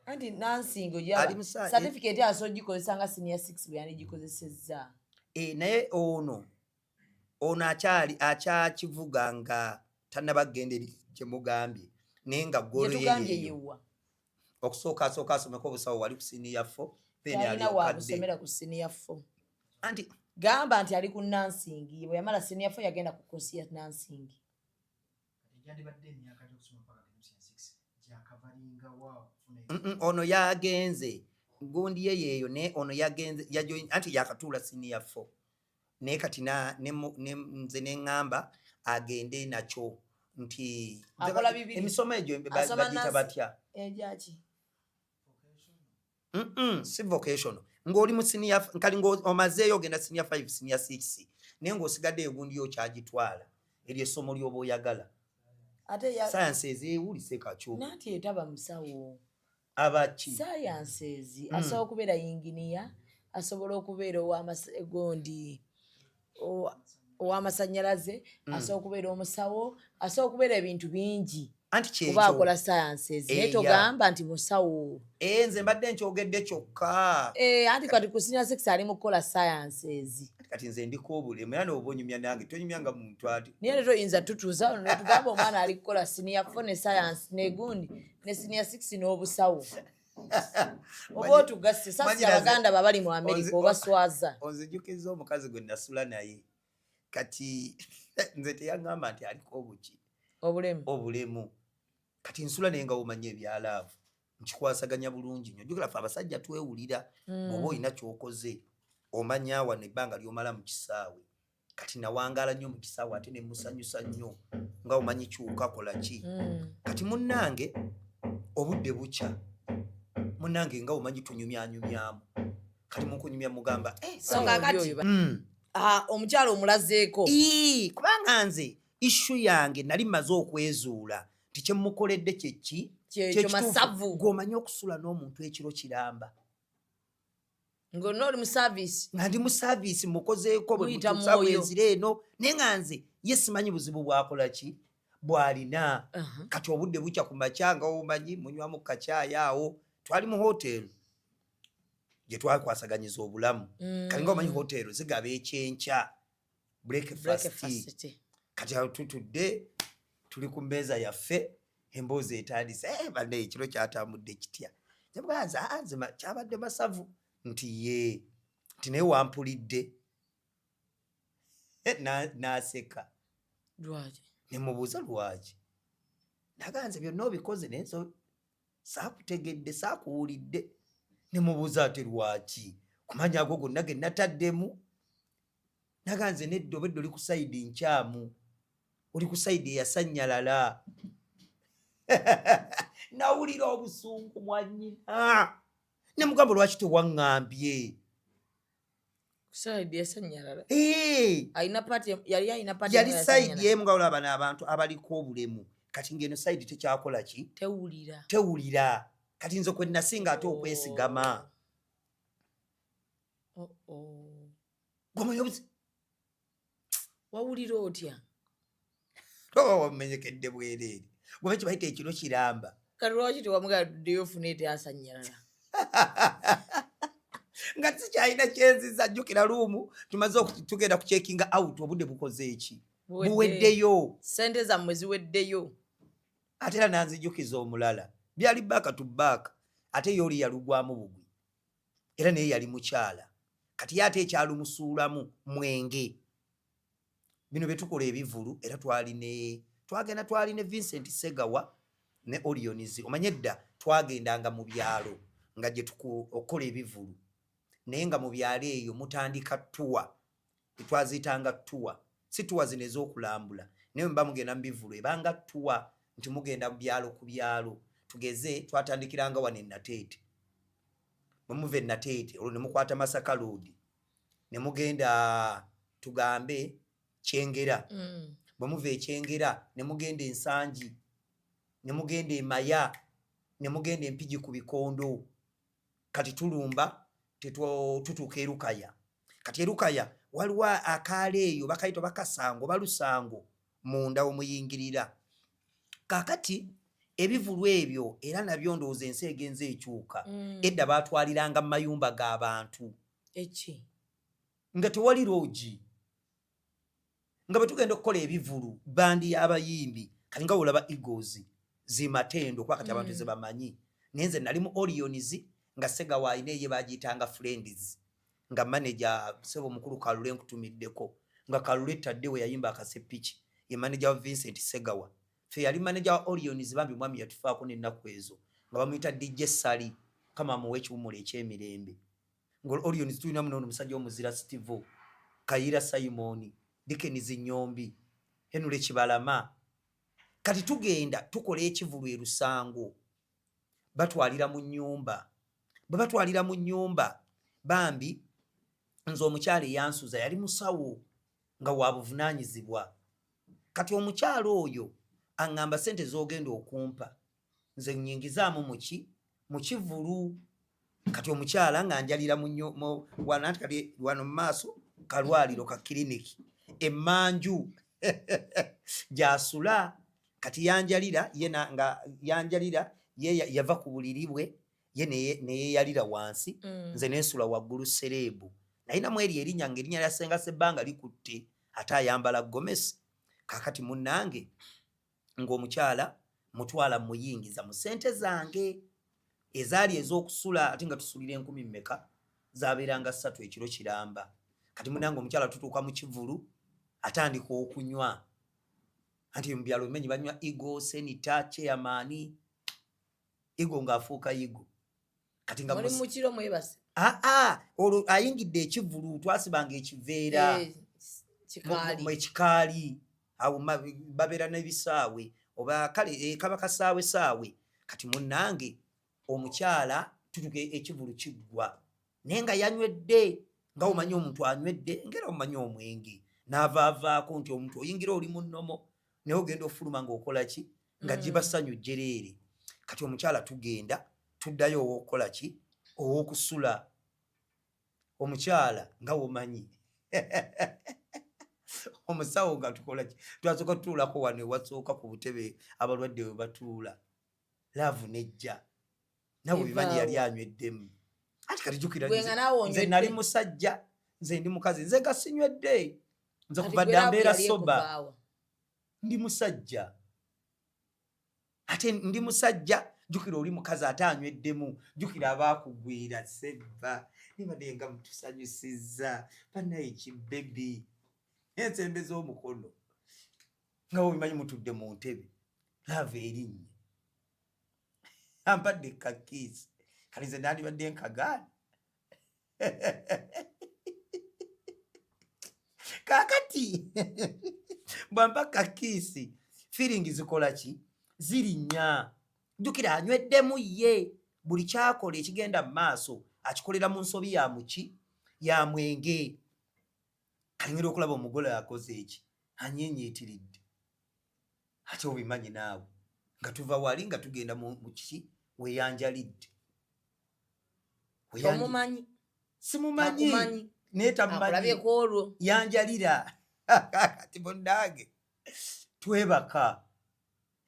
anti nursing ojaba certificate aso gikozesa nga senior 6 bwe yani gikozesezza naye ono akyakivuga nga tannabagenda eri gye mugambye naye nga ggolo yeyeyo okusooka asomeko obusawo wali ku senior 4 alina waabusomera ku senior 4 anti gamba nti ali ku nursing bwe yamala senior 4 yagenda ku kosi ya nursing ono yagenze gundi ye yeeyo ne ono yagenze anti yakatuula senior 4 naye kati nze neŋŋamba agende nakyo nti emisomo egyo bagita batya si vocational ng'oli mu senior nkali ng'omazeeyo ogenda senior 5 senior 6 naye ng'osigadde egundi yo kyagitwala eryo essomo ly'oba oyagala sciences ewulise kakyo nanti etaba musawo abaki sciences asobola okubeera yinginiya asobola okubeera ow'amasegondi ow'amasannyalaze asobola okubeera omusawo asobola okubeera ebintu bingi anti kyekyo oba akola sciences naye togamba nti musawo nze mbadde nkyogedde kyokka anti kati ku senior 6 ali mu kukola sciences kati nze ndiko obulemu era n'oba onyumya nange tonyumyanga muntu ati naye leero oyinza tutuuza ono netugamba omwana ali kukola senior 4 ne science negundi ne senior 6 n'obusawo oba otugasse sasi abaganda babali mu Amerika obaswaza onzijukiza omukazi gwe nasula naye kati nze teyaŋŋamba nti aliko obulemu kati nsula naye nga omanye ebyalaavu nkikwasaganya bulungi nnyo jjukira ffe abasajja twewulira oba olina kyokoze omanya wano ebbanga ly'omala mu kisaawe kati nawangaala nnyo mu kisaawe ate ne musanyusa nnyo nga omanyi kyuka kola ki kati munnange obudde bukya munnange nga omanyi tunyumyanyumyamu kati mukunyumya mugamba songa kati omukyalo omulazeeko kubanga nze issu yange nali maze okwezuula nti kyemukoledde kyeki masavu gwomanyi okusula n'omuntu ekiro kiramba ng'oli mu service nga ndi mu service mukozeeko bwe mutuusawo enzira eno naye nga nze ye simanyi buzibu bwakola ki bw'alina kati obudde bukya ku makya nga omanyi munywamu kacaayi awo twali mu hoteri gye twakwasaganyiza obulamu kati nga omanyi hoteri zigaba ekyenkya breakfast kati awo tutudde tuli ku mmeeza yaffe emboozi etandise bane ekiro kyatambudde kitya nze kyabadde masavu nti ye nti naye wampulidde n'aseka nemubuuza lwaki naganze byonna obikoze naye saakutegedde saakuwulidde nemubuuza ate lwaki kumanya ago gonna ge nataddemu naganze nedda obedde oli ku sayidi nkyamu oli ku sayidi eyasannyalala nawulira obusungu mwanyina nemugamba lwaki tewaŋŋambye yali sayidi emu nga olaba n'abantu abaliko obulemu kati ng'eno sayidi tekyakola ki tewulira kati nze kwe nasinga ate okwesigama wawulira otya oba wamenyekedde bwereere gwe kibayita ekiro kiramba kati lwaki tewamugaddeyo ofuna etyasanyalala nga sikyalina kyenziza jjukira luumu tumaze tugenda ku checkinga out obudde bukoze eki buweddeyo sente zammwe ziweddeyo ate era nanzijukiza omulala byali baaka tu baaka ate yooli yalugwamu bugwi era naye yali mukyala kati ye ate ekyalumusuulamu mwenge bino bye tukola ebivulu era twagenda twali ne Vincent Segawa ne Orionizi omanye edda twagendanga mu byalo nga gye okukola ebivulu naye nga mu byalo eyo mutandika tuwa etwaziyitanga tuwa si tuwa zino ez'okulambula naye mba mugenda mu bivulu ebanga tuwa nti mugenda mu byalo ku byalo tugeze twatandikiranga wano Nateete bwe muva Nateete olwo ne mukwata Masaka Road ne mugenda tugambe Kyengera bwe muva Kyengera ne mugenda Ensangi ne mugenda Emaya ne mugenda Empigi ku Bikondo kati tulumba tutuuka Erukaya kati Erukaya waliwo akaalo eyo bakayita bakasango balusango munda omuyingirira. Kakati ebivulu ebyo era nabyo ndowooza ensi egenze ekyuka. Edda baatwaliranga mu mayumba g'abantu nga tewali loogi, nga bwe tugenda okukola ebivulu bandi y'abayimbi kati nga olaba Eagles zimatendo kwa kati abantu ze bamanyi. Nenze nali mu Orions nga Segawa ayina eye bagiyitanga Friends nga manager Sebo mukulu Kalule nkutumiddeko nga Kalule tadde we yayimba akasepiki ye manager wa Vincent Segawa. Fe yali manager wa Orions bambi mwami yatufaako n'ennaku ezo nga bamuyita DJ Sali kama muwe ekiwumula eky'emirembe. Nga Orions tulina muno omusajja omuzira Steve Kayira Simon Dickens Nyombi Henry Kibalama. Kati tugenda tukola ekivulu e Lusango batwalira mu nnyumba. Bwe batwalira mu nnyumba bambi nze omukyala eyansuza yali musawo nga wabuvunaanyizibwa. Kati omukyala oyo aŋŋamba sente z'ogenda okumpa nze nnyingizaamu mu kivulu. Kati omukyala ng'anjalira wano mu maaso kalwaliro ka kiriniki emmanju gy'asula. Kati yanjalira ye yava ku buliri bwe ye neyeyalira wansi nze nensula waggulu sereebu. Nayinamu eri erinnya ng'erinnya lya Ssenga Ssebbanga likutte ate ayambala gomesi. Kakati munnange ng'omukyala mutwala muyingiza mu ssente zange ezaali ez'okusula ate nga tusulira 10 mmeka zaabeeranga 3 ekiro kiramba. Kati munnange omukyala tutuuka mu kivulu atandika okunywa. Anti mu byalo bimenyi banywa Igo, Senita, Chairman, Igo ng'afuuka Igo. Kati nga mu kiro mwebase. Olwo ayingidde ekivulu twasibanga ekiveera ekikaali awo babeera n'ebisaawe oba kale kaba kasaawe saawe. Kati munnange omukyala tutuke ekivulu kiggwa naye nga yanywedde nga omanyi omuntu anywedde ngera omanyi omwenge n'avaavaako nti omuntu oyingira oli mu nnomo naye ogenda ofuluma ng'okola ki nga gibasanyu jjereere. Kati omukyala tugenda tuddayo ow'okukola ki ow'okusula. Omukyala nga womanyi omusawo nga tukola ki twasooka tutuulako wano ewasooka ku butebe abalwadde we batuula. Laavu nejja nawe bimanyi yali anyweddemu. Ati kati jjukira nze nali musajja nze ndi mukazi nze nga sinywedde nze kuva dda mbeera soba ndi musajja ate ndi musajja. Jjukira oli mukazi ate anyweddemu. Jjukira abaakugwira Sebba nibadde nga mutusanyusizza bannaye kibebi ensembe z'omukono nga obimanyi mutudde mu ntebe. Laava erinnya ampadde kakiisi kale nze nandibadde nkagaana. Kaakati bwampa kakiisi feeling zikola ki zirinnya. Jjukira anyweddemu ye buli kyakola ekigenda mu maaso akikolera mu nsobi ya muki ya mwenge. Kalingera okulaba omugole akoze eki anyenyeetiridde ate obimanyi naawe nga tuva wali nga tugenda mu kiki weyanjalidde. Omumanyi simumanyi naye tamumanyi yanjalira. Kati bonnange twebaka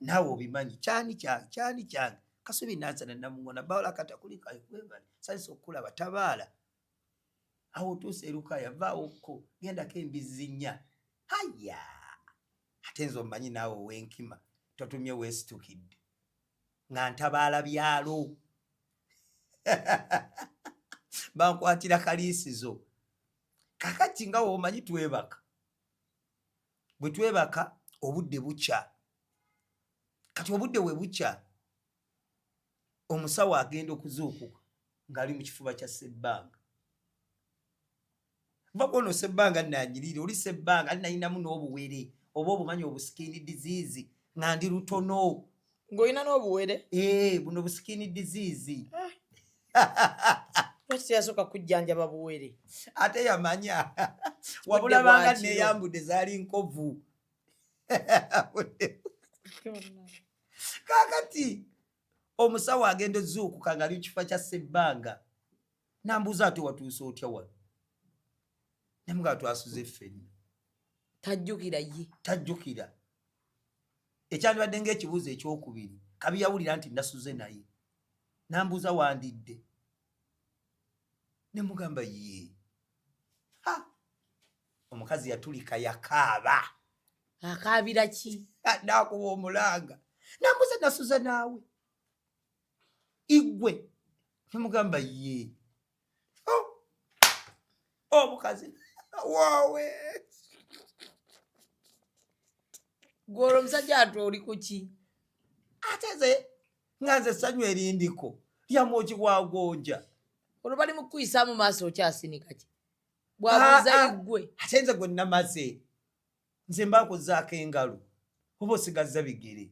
naawe obimanyi kyani kyange Kasubi nansana namuŋona bawola katakuli kakwebale salisa okulaba tabaala awo otuuse Lukaya vaawokko gendako embizi 4. Haya ate nze omumanyi naawe ow'enkima totumye weesitukidde nga ntabaala byalo bankwatira kaliisizo. Kakati nga womanyi twebaka bwe twebaka obudde bukya. Kati obudde we bukya omusawo agenda okuzuukuka ng'ali mu kifuba kya Ssebbanga. Bakono Ssebbanga nanyirire oli Ssebbanga ali nayinamu n'obuwere oba obumanyi obusikini disease nga ndi lutono. Ng'olina n'obuwere? Buno busikini disease. Lwaki yasooka kujjanjaba buwere? Ate yamanya wabula banga neeyambudde zaali nkovu. Kakati omusawo agenda ozuukuka ng'ali mu kifuba kya Ssebbanga nambuuza ate watuuse otya wano namuga twasuze ffenna. Tajjukira ye. Tajjukira ekyandibadde ng'ekibuuzo ekyokubiri Kabi yawulira nti nasuze naye nambuuza wandidde ne mugamba ye omukazi yatulika yakaaba akaabira ki nakuba omulanga nambuuza nasuze naawe igwe ne mugamba ye omukazi waawe gwolwo omusajja ate oli ku ki ate ze nga nze essanyu erindiko lyamwoki bwagonja olwo bali mu kukuyisa mu maaso okyasinika ki bwabuuza igwe ate nze gwe namaze nze mbakozaako engalo oba osigazza bigere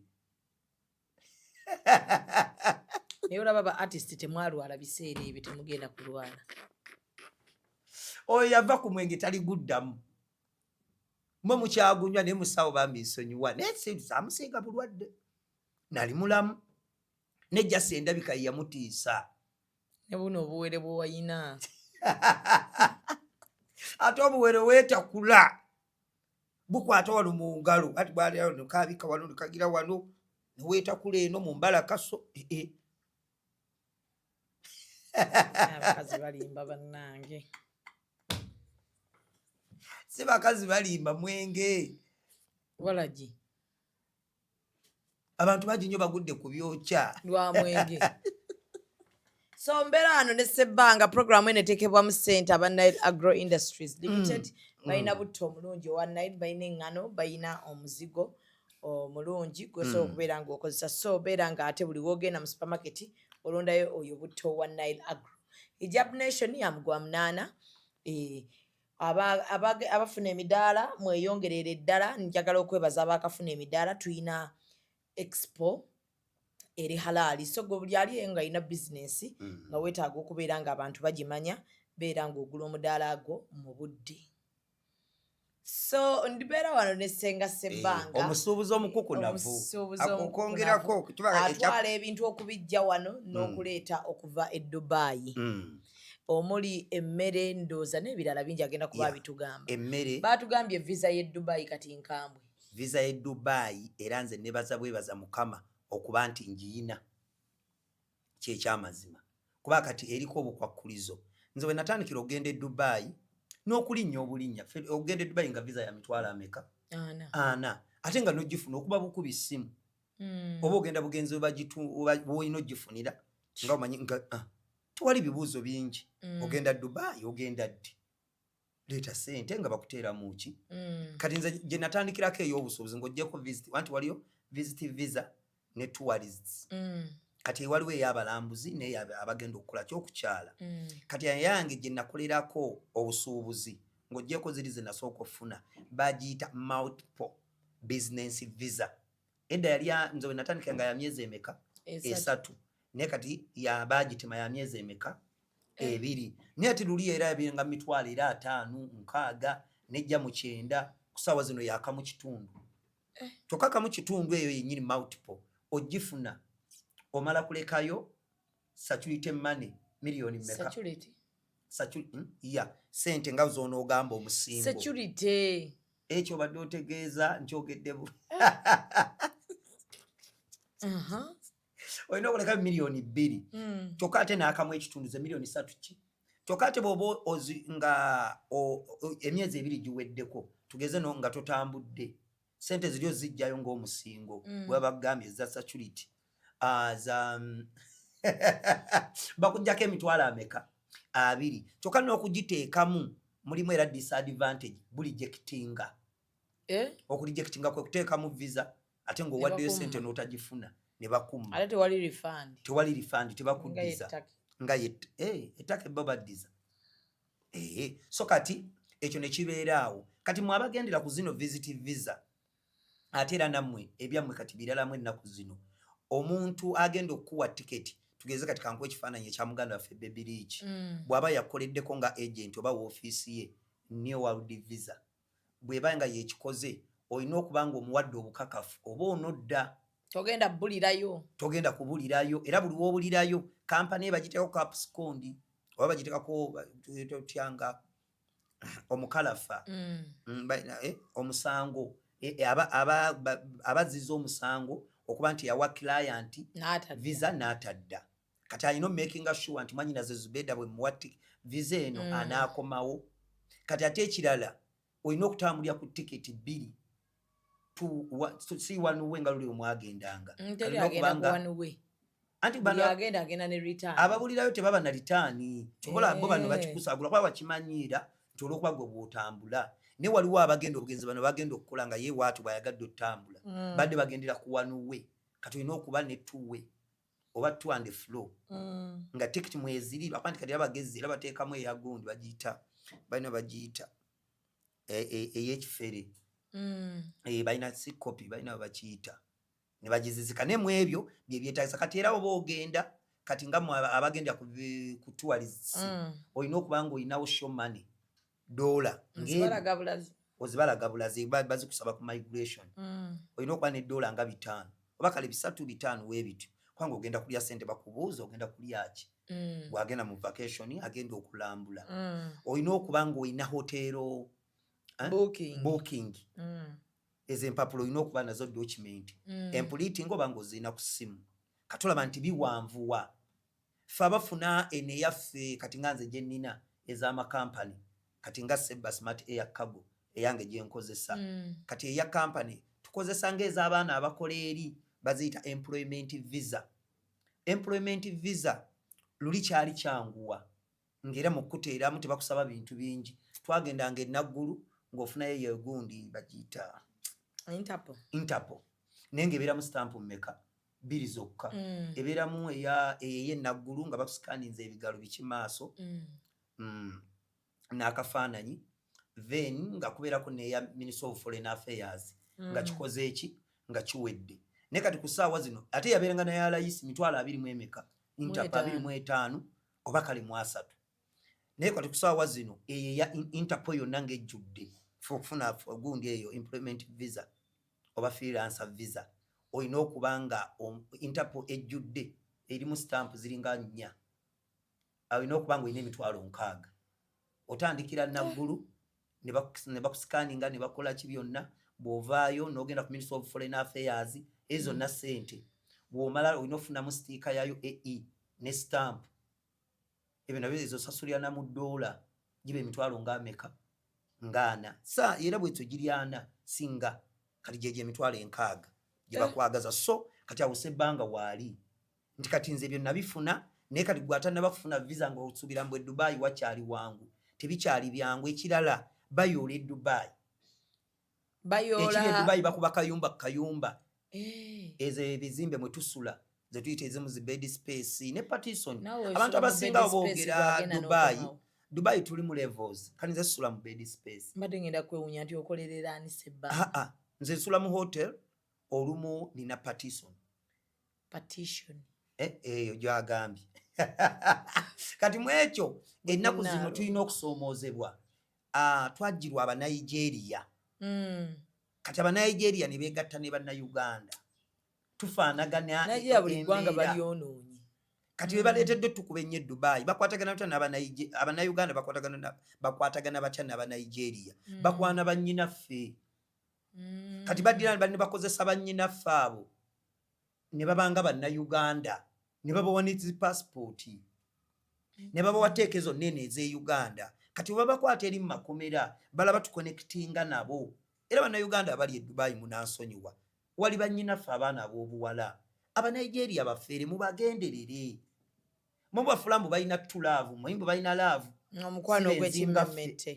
naye olaba ba artist temwalwala biseera ebyo temugenda kulwala oyo yava ku mwenge taliguddamu mwe mukyagunywa naye musawo bambisonyiwa naye samusinga bulwadde nali mulamu nejjasa endabika yamutiisa ne buno obuwere bwe wayina ate obuwere weetakula bukwata wano mu ngalo ati bwaliawo nokabika wano nekagira wano neweetakula eno mu mbalakaso abakazi balimba bannange si bakazi balimba mwenge walagi abantu baji nnyo bagudde ku byokya lwa mwenge so mbeera wano ne Ssebbanga programu eno eteekebwamu ssente aba Nile Agro Industries Limited balina butto omulungi owa Nile balina eŋŋano balina omuzigo omulungi gwesobola okubeera ng'okozesa so beera nga ate buli woogenda mu supermarket olondayo oyo butto owa Nile Agro Hijab Nation ya mugwa 8 abafuna emidaala mweyongerera eddala njagala okwebaza abakafuna emidaala tuyina expo eri halaali so gwe buli ali nga alina bizinesi nga weetaaga okubeera nga abantu bagimanya beera ng'ogula omudaala gwo mu budde so ndibeera wano ne Ssenga Ssebbanga omusuubuzi omukukunavu akukongerako atwala ebintu okubijja wano n'okuleeta okuva e Dubai omuli emmere ndooza n'ebirala bingi agenda kuba bitugamba emmere baatugambye visa y'e Dubai kati nkambwe visa y'e Dubai era nze nebaza bwebaza mukama okuba nti njiyina kyekyamazima kuba kati eriko obukwakkulizo nze bwe natandikira okugenda e Dubai n'okulinnya obulinnya okugenda e Dubai nga visa ya mitwalo ameka ana ate nga n'ogifuna okuba bukubi ssimu oba ogenda bugenzi bwolina ogifunira nga omanyi nga tewali bibuuzo bingi ogenda Dubai ogenda ddi leeta ssente nga bakuteera muki kati nze gye natandikirako ey'obusuubuzi ng'oggyeko visit wanti waliyo visit visa ne tourists kati waliwo ey'abalambuzi naye abagenda okukola kyokukyala kati yange gye nakolerako obusuubuzi ng'oggyeko ziri ze nasooka okufuna bagiyita multiple business visa edda yali nze we natandikira nga ya myezi emeka 3 naye kati bagitema ya myezi emeka 2 naye ati luli era yabinga mitwalo era 5 6 nejja mu 9 ku ssaawa zino yakamu kitundu kyokka kamu kitundu eyo yennyini multiple ogifuna omala kulekayo satulite money miliyoni mmeka sente nga zonoogamba omusingo ekyo badde otegeeza nkyogedde olina okuleka miliyoni 2 kyokka ate n'akamu ekitundu ze miliyoni 3 ki kyokka ate bw'oba nga emyezi 2 giweddeko tugeze no nga totambudde sente ziryo zijjayo ng'omusingo bwe bagambye za security bakujjako emitwalo ameka 2 kyokka n'okugiteekamu mulimu era disadvantage bulijectinga okulijectinga kwe kuteekamu visa ate ng'owaddeyo sente n'otagifuna ne bakumma ate tewali refund tebakuddiza nga ettaka ebba baddiza so kati ekyo ne kibeeraawo kati mwabagendera ku zino visit visa ate era nammwe ebyammwe kati biralamu ennaku zino omuntu agenda okukuwa tiketi tugeze kati kankuwa ekifaananyi ekya muganda waffe Bebiliiki bw'aba yakoleddeko nga agent oba woofiisi ye New World Visa bw'eba nga yekikoze olina okuba nga omuwadde obukakafu oba onodda togenda kubulirayo era buli woobulirayo kampani bagiteekako capscondi oba bagiteekako tyanga omukalafa omusango abazizza omusango okuba nti yawa client visa n'atadda kati alina making sure nti mwanyinaze Zubeda bwe muwatti visa eno anaakomawo kati ate ekirala olina okutambulira ku tiketi 2 si wanuwe nga luli omwagendanga anti ababulirayo tebaba na return kyobola bo bano bakikusagula kuba bakimanyiira nti olwokuba gwe bw'otambula ne waliwo abagenda obugenzi bano bagenda okukola nga ye waatu bayagadde otambula badde bagendera ku wanuwe kati olina okuba ne tuwe oba 2 and flow nga tiketi mweziri bakwandi kati abagezi era bateekamu eyagundi balina bagiyita ey'ekifere balina si copy balina bakiyita ne bagizizika ne mu ebyo bye byetaagisa kati era oba ogenda kati nga abagenda ku tourists olina okuba nga olinawo show money $, ozibalaga bulazi bazikusaba ku migration olina okuba ne $5 nga 5 oba kale 3-5 webityo kubanga ogenda kulya sente bakubuuza ogenda kulya ki bwagenda mu vacation agenda okulambula olina okuba nga olina hotero booking ezo empapula olina okuba nazo document empuliti ngoba ng'ozirina ku ssimu katolaba nti biwanvuwa fe abafuna eno eyaffe kati nga nze gye nnina ez'amakampani kati nga Seba Smart Air Cargo eyange gye nkozesa kati eya kampani tukozesa ng'ez'abaana abakola eri baziyita employment visa luli kyali kyanguwa ng'era mu kuteeramu tebakusaba bintu bingi twagendanga enaggulu ng'ofunayo yegundi bagiyita Interpol naye ng'ebeeramu stampu mmeka 2 zokka ebeeramu ey'enaggulu nga bakusikaninze ebigalo bikimaaso n'akafaananyi then nga kubeerako neya Minister of Foreign Affairs nga kikoze eki nga kiwedde naye kati ku ssaawa zino ate yabeeranga naye alayisi 20 emeka Interpol 25 oba kale mu 3 naye kati ku ssaawa zino eya Interpol yonna ng'ejjudde okufuna gundi eyo employment visa oba freelancer visa olina okuba nga Interpol ejjudde erimu stamp ziringa 4 olina okuba nga olina $60,000 otandikira naggulu ne bakusikaninga ne bakola ki byonna bw'ovaayo n'ogenda ku Minister of Foreign Affairs ezo na sente bw'omala olina ofunamu sitiika yayo AE ne stamp ebyo nabyo ezosasulira na mu $, giba $40,000 ngana sa era bwetso giri 4 singa kati gye $60,000 gye bakwagaza so kati awo sebbanga waali nti kati nze ebyo nabifuna naye kati gwatana bafuna visa nga osubira mbwe Dubai wakyali wangu tebikyali byangu ekirala bayoola Dubai bakuba kayumba ezo ebizimbe mwe tusula ze tuyita ezimu zi bed space ne partition abantu abasinga boogera Dubai tuli mu levels kani ze sula mu bed space mbadde ngenda kwewunya nti okolerera ani Seba nze nsula mu hotel olumu nina partition eyo gyagambye kati mu ekyo ennaku zino tulina okusoomoozebwa twajjirwa Abanigeria kati Abanigeria ne beegatta ne Bannayuganda tufaanagana kati bebaleetedde tukuba ennyo Dubai bakwatagana batya Abannayuganda bakwatagana batya n'Abanigeria bakwana bannyinaffe kati baddira ne bakozesa bannyinaffe abo ne babanga Bannayuganda ne babawa ne passport ne babawa teekezo nnene ez'e Uganda kati bwe babakwata eri mu makomera balaba tuconnectinga nabo era Bannayuganda abali e Dubai munansonyiwa wali bannyinaffe abaana ab'obuwala Abanigeria bafeere mubagenderere mubafulambu balina tulaavu muyimbu balina laavu omukwano gw'ekimmemmette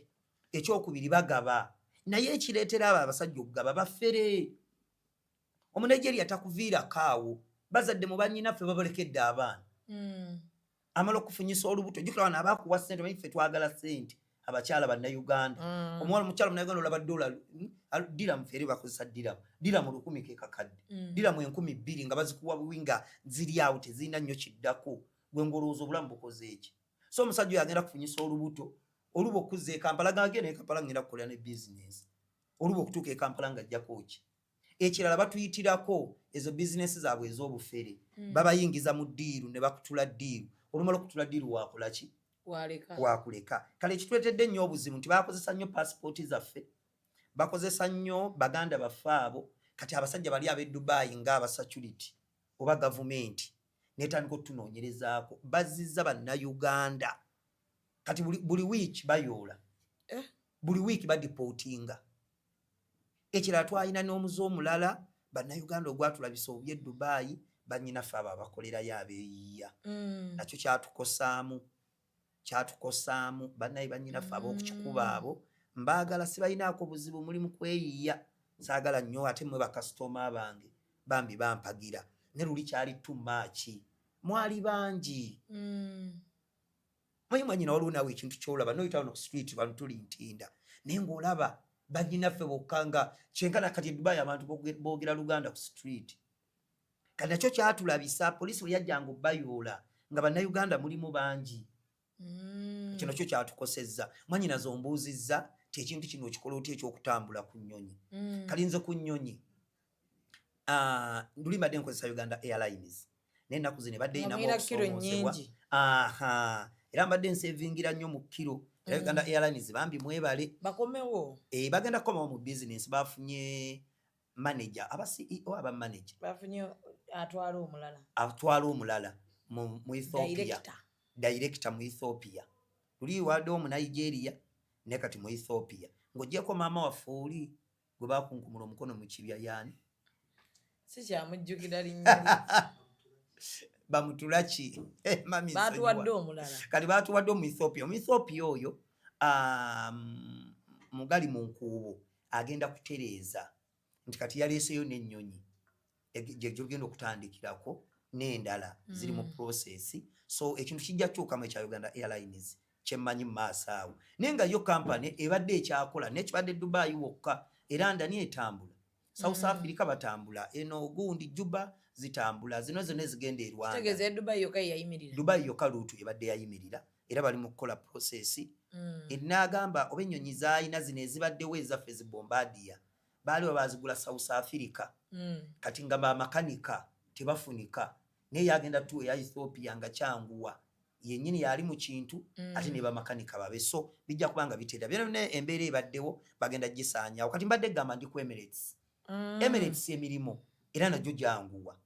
ekyokubiri bagaba naye ekireetera abo abasajja okugaba bafere Omunigeria takuviira kaawo bazadde mu bannyinaffe babalekedde abaana amala okufunyisa olubuto jjukira bano abaakuwa ssente bayiffe twagala ssente abakyala Bannayuganda omuwala omukyala Munnayuganda olaba $, diramu fere bakozesa diramu 1,000 ke kakadde diramu 2,000 nga bazikuwa buwi nga ziri awo tezirina nnyo kiddako gwe ngolowooza obulamu bukoze eki so omusajja oyo agenda kufunyisa olubuto oluba okuzza e Kampala ng'agenda e Kampala ngenda kukolera ne bizinesi oluba okutuuka e Kampala ng'ajjako ki ekirala batuyitirako ezo bizinesi zaabwe ez'obufere babayingiza mu ddiiru ne bakutula ddiiru olumala okutula ddiiru waakola ki wakuleka kale ekituletedde nnyo obuzibu nti bakozesa nnyo paasipooti zaffe bakozesa nnyo baganda baffe abo kati abasajja bali ab'e Dubai ng'aba security oba gavumenti netandika okutunoonyerezaako bazizza bannayuganda kati buli week bayoola buli week badipotinga ekirala twalina n'omuze omulala bannayuganda ogwatulabisa obuye Dubai bannyinaffe abo abakolerayo abeeyiya nakyo kyatukosaamu bannaye bannyinaffe ab'okukikuba abo mbaagala sibalinaako buzibu mulimu kweyiya saagala nnyo ate mmwe bakasitoma bange bambi bampagira ne luli kyali tumaaki mwali bangi mwanyina waliwo nawe ekintu kyolaba noyita wano ku street bantu tuli ntinda naye ng'olaba bannyinaffe bokka nga kyenkana kati Dubai abantu boogera Luganda ku street kati nakyo kyatulabisa poliisi bwe yajjanga obbayoola nga bannayuganda mulimu bangi kino kyo kyatukosezza mwanyina zombuuzizza ti ekintu kino okikola otya ekyokutambula ku nnyonyi kalinze ku nnyonyi nduli mbadde nkozesa Uganda Airlines naye ennaku zino ebadde inamu okusoomozebwa era mbadde nsevingira nnyo mu kiro era Uganda Airlines bambi mwebale bakomewo bagenda kukomawo mu business bafunye manager aba CEO aba manager bafunye atwala omulala mu Ethiopia director mu Ethiopia luli wadde mu Nigeria ne kati mu Ethiopia ng'ogyeko maama waffe oli gwe bakunkumula omukono mu kibya yani si kyamujjukira linnya bamutulaki mami batuwadde omulala kati batuwadde mu Ethiopia oyo mugali mu nkuubo agenda kutereeza nti kati yaleeseyo n'ennyonyi gyogenda okutandikirako n'endala ziri mu process so ekintu kijja kyukamu ekya Uganda Airlines kyemmanyi mu maaso awo naye nga yo kampani ebadde ekyakola nekibadde Dubai wokka era ndani etambula South Africa batambula eno gundi Juba zitambula zino ezigenda e Rwanda tegeze Dubai yokka yayimirira Dubai yokka luutu ebadde yayimirira era bali mu kukola process enagamba oba ennyonyi zaalina zino ezibaddewo ezaffe zibombadia baali bazigula South Africa kati nga bamakanika tebafunika naye yagenda tu eya Ethiopia nga kyanguwa yennyini yali mu kintu ate ne bamakanika babe so bijja kubanga bitera byonna embeera ebaddewo bagenda gisaanyawo kati mbadde gamba ndi ku Emirates emirimu era najjo janguwa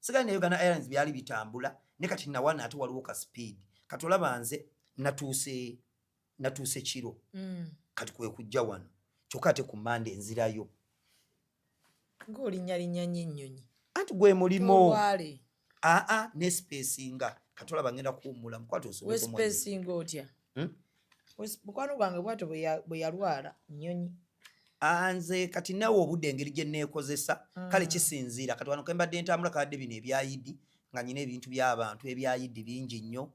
sigali ne Uganda Airlines byali bitambula ne kati nawana ate waliwo ka speed kati olaba nze natuuse kiro kati kwe kujja wano kyokka ate ku Monday nzirayo ng'olinya nnyonyi anti gwe mulimo ne spacinga kati olaba ngenda kuwummula mukwate we spacinga otya mukwano gwange bwato bwe yalwala nnyonyi nze kati nawe obudde engeri gye neekozesa kale kisinziira kati wano kembadde ntambula kadde bino ebyayidi nga nyina ebintu by'abantu ebyayidi bingi nnyo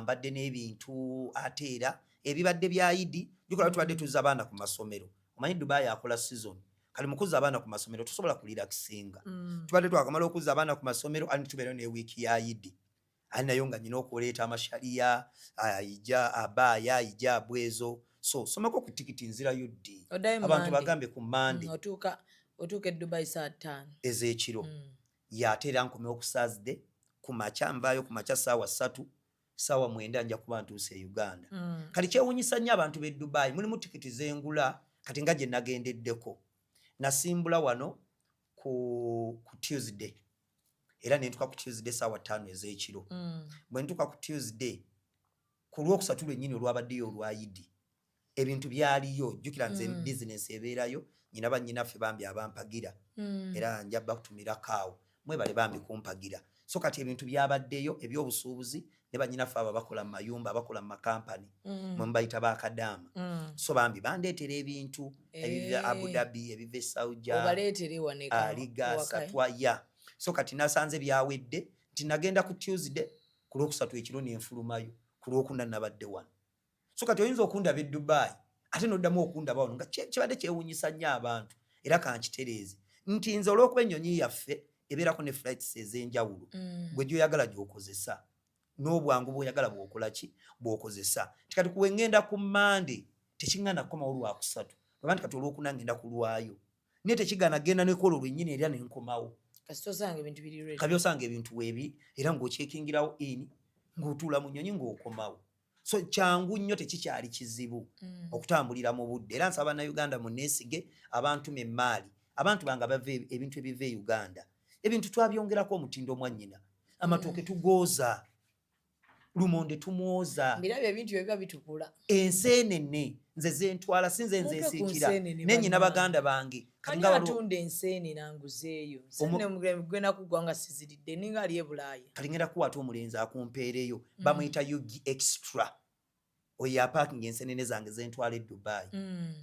mbadde n'ebintu ate era ebibadde byayidi jukola tubadde tuzza abaana ku masomero omanyi Dubai akola season kali mukuza abaana ku masomero tusobola kulirakisinga tubadde twakamala okuzza abaana ku masomero ali tubeerewo n'ewiiki ya yidi ali nayo nga nyina okuleeta amashaliya ayija abaaya ayija abwezo so somako ku tikiti nzirayo ddi abantu bagambe ku Monday otuuka e Dubai saa 5 ez'ekiro yateera nkomewo ku Thursday ku makya mbaayo ku makya saawa 3 saawa 9 nja kuba ntuuse e Uganda kati kyewuunyisa nnyo abantu b'e Dubai mulimu tikiti zengula kati nga gye nagendeddeko nasimbula wano ku Tuesday era nentuka ku Tuesday saawa 5 ez'ekiro bwe ntuka ku Tuesday ku Lwokusatu lwennyini olwabaddeyo olwayidi ebintu byaliyo jjukira nze business ebeerayo nyina bannyinaffe bambi abampagira era nja bakutumira kaawo mwebale bambi kumpagira so kati ebintu byabaddeyo eby'obusuubuzi ne bannyinaffe abo bakola mu mayumba bakola mu makampani mwe mubayita bakadaama so bambi bandeetera ebintu ebiva Abu Dhabi ebiva Saudia Ligasa twaya so kati nasanze byawedde nti nagenda ku Tuesday ku Lwokusatu ekiro nenfulumayo ku Lwokuna nabadde wano so kati oyinza okundaba e Dubai ate noddamu okundaba wano nga kibadde kyewuunyisa nnyo abantu era kankitereeze nti nze olw'okuba ennyonyi yaffe ebeerako ne flights ez'enjawulo gwe gy'oyagala gy'okozesa n'obwangu bw'oyagala bw'okolaki bw'okozesa tikati kuwe ngenda ku Monday tekiŋŋana kukomawo Lwakusatu lwabandi kati Olwokuna ngenda kulwayo naye tekigaana genda nekola lwennyini era nenkomawo kabi osanga ebintu weebi era ng'okyekingirawo ini ng'otuula mu nnyonyi ng'okomawo so kyangu nnyo tekikyali kizibu okutambulira mu budde era nsaba bannayuganda munneesige abantu memmaali abantu banga bava ebintu ebiva e Uganda ebintu twabyongerako omutindo mwannyina amatooke tugooza lumonde tumwoza birabye ebintu ebiba bitukula enseenene nze zentwala sinze nze nsiikira nennyina baganda bange atunda enseenene nanguzeeyo genda kugwa nga siziridde ninga ali e Bulaaya kati ngenda kuwaata omulenzi akumpeereyo bamuyita Yugi Extra oyo yapaakinga enseenene zange zentwala e Dubai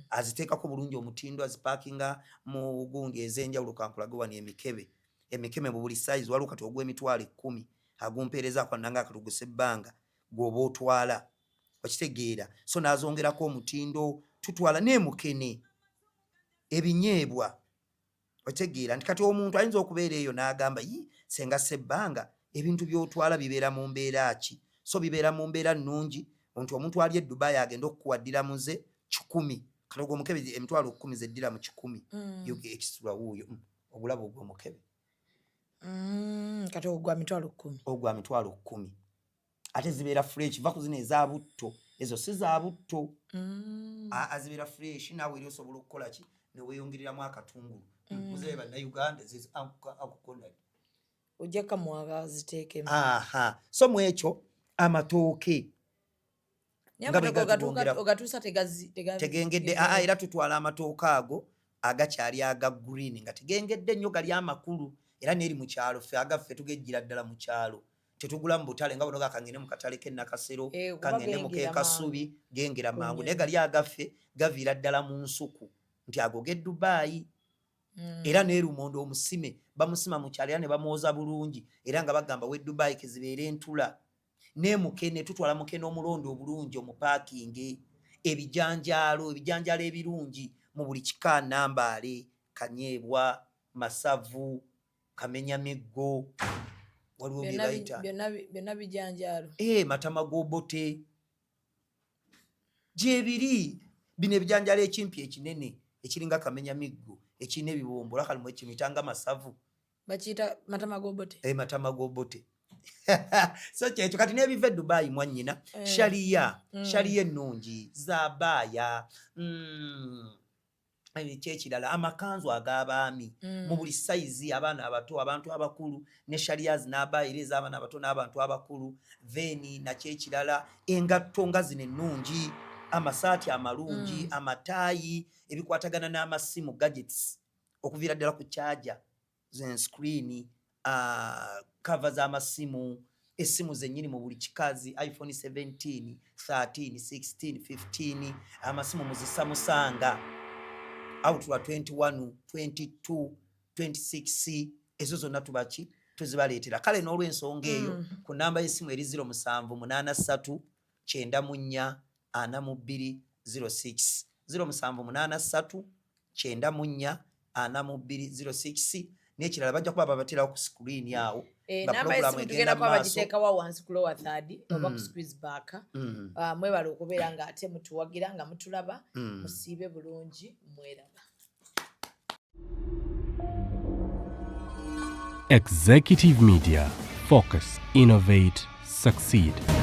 aziteekako bulungi omutindo azipaakinga mu gundi ez'enjawulo kankulaga wano emikebe mu buli size waliwo kati ogw'emitwalo 10 agumpeereza kwananga akatuguse ebbanga gwoba otwala okitegeera so nazongerako omutindo tutwala n'emukene ebinyeebwa okitegeera nti kati omuntu ayinza okubeera eyo n'agamba senga sebbanga ebintu by'otwala bibeera mu mbeera ki so bibeera mu mbeera nnungi omuntu ali e Dubai agenda okukuwaddira muze 10 kati ogwo omukebe emitwalo 10 zeddira mu 10 Yugi Extra wuuyo obulabo ogwo omukebe kati ogwa mitwalo 10 ate zibeera fresh va kuzina eza butto ezo si za butto azibeera fresh nawe eri osobola okukola ki ne weeyongereramu akatungulu muzeebe bannayuganda akukonda ojjaka mwaga ziteekemu so mu ekyo amatooke ogatuusa tegengedde era tutwala amatooke ago agakyali aga green nga tegengedde nnyo gali amakulu era neri mu kyalo ffe agaffe tugejjira ddala mu kyalo tetugula mu butale nga bonoga kangene mu katale ke Nakasero kangene mu Kasubi gengera mangu naye gali agaffe gaviira ddala mu nsuku nti ago ge Dubai era ne lumondo omusime bamusima mu kyalo ne bamwoza bulungi era nga bagamba we Dubai kezibeere entula ne mukene tutwala mukene omulondo obulungi mu parking ebijanjalo ebirungi mu buli kika Nambale Kanyeebwa Masavu Kamenya Miggo waliwo byebayita byonna bijanjalo Matama Gobote gyebiri bino ebijanjalo ekimpi ekinene ekiringa Kamenya Miggo ekine ebibombo lakalimu ekimitanga Masavu bakiyita Matama Gobote Matama Gobote so kyekyo kati nebiva Dubai mwannyina sharia ennungi zabaya kyekirala amakanzu ag'abaami mu buli sayizi abaana abato abantu abakulu ne sharias n'abaayira abaana abato n'abantu abakulu veni nakyekirala engatto nga zino ennungi amasaati amalungi amataayi ebikwatagana n'amasimu gadgets okuviira ddala ku charger screen cover z'amasimu essimu zennyini mu buli kikazi iPhone 17 13 16 15 amasimu muzisamusanga out wa 21 22 26 ezo zonna tubaki tuzibaleetera kale n'olw'ensonga eyo ku namba y'essimu eri 0783 94 42 06 0783 94 42 06 n'ekirala bajja kuba babaterawo ku screen yawo namba y'essimu tugenda kuba bagiteekawo wansi ku lower third oba ku squeeze back mwebala okubeera nga ate mutuwagira nga mutulaba musiibe bulungi mweraba. Executive Media. Focus, innovate, succeed.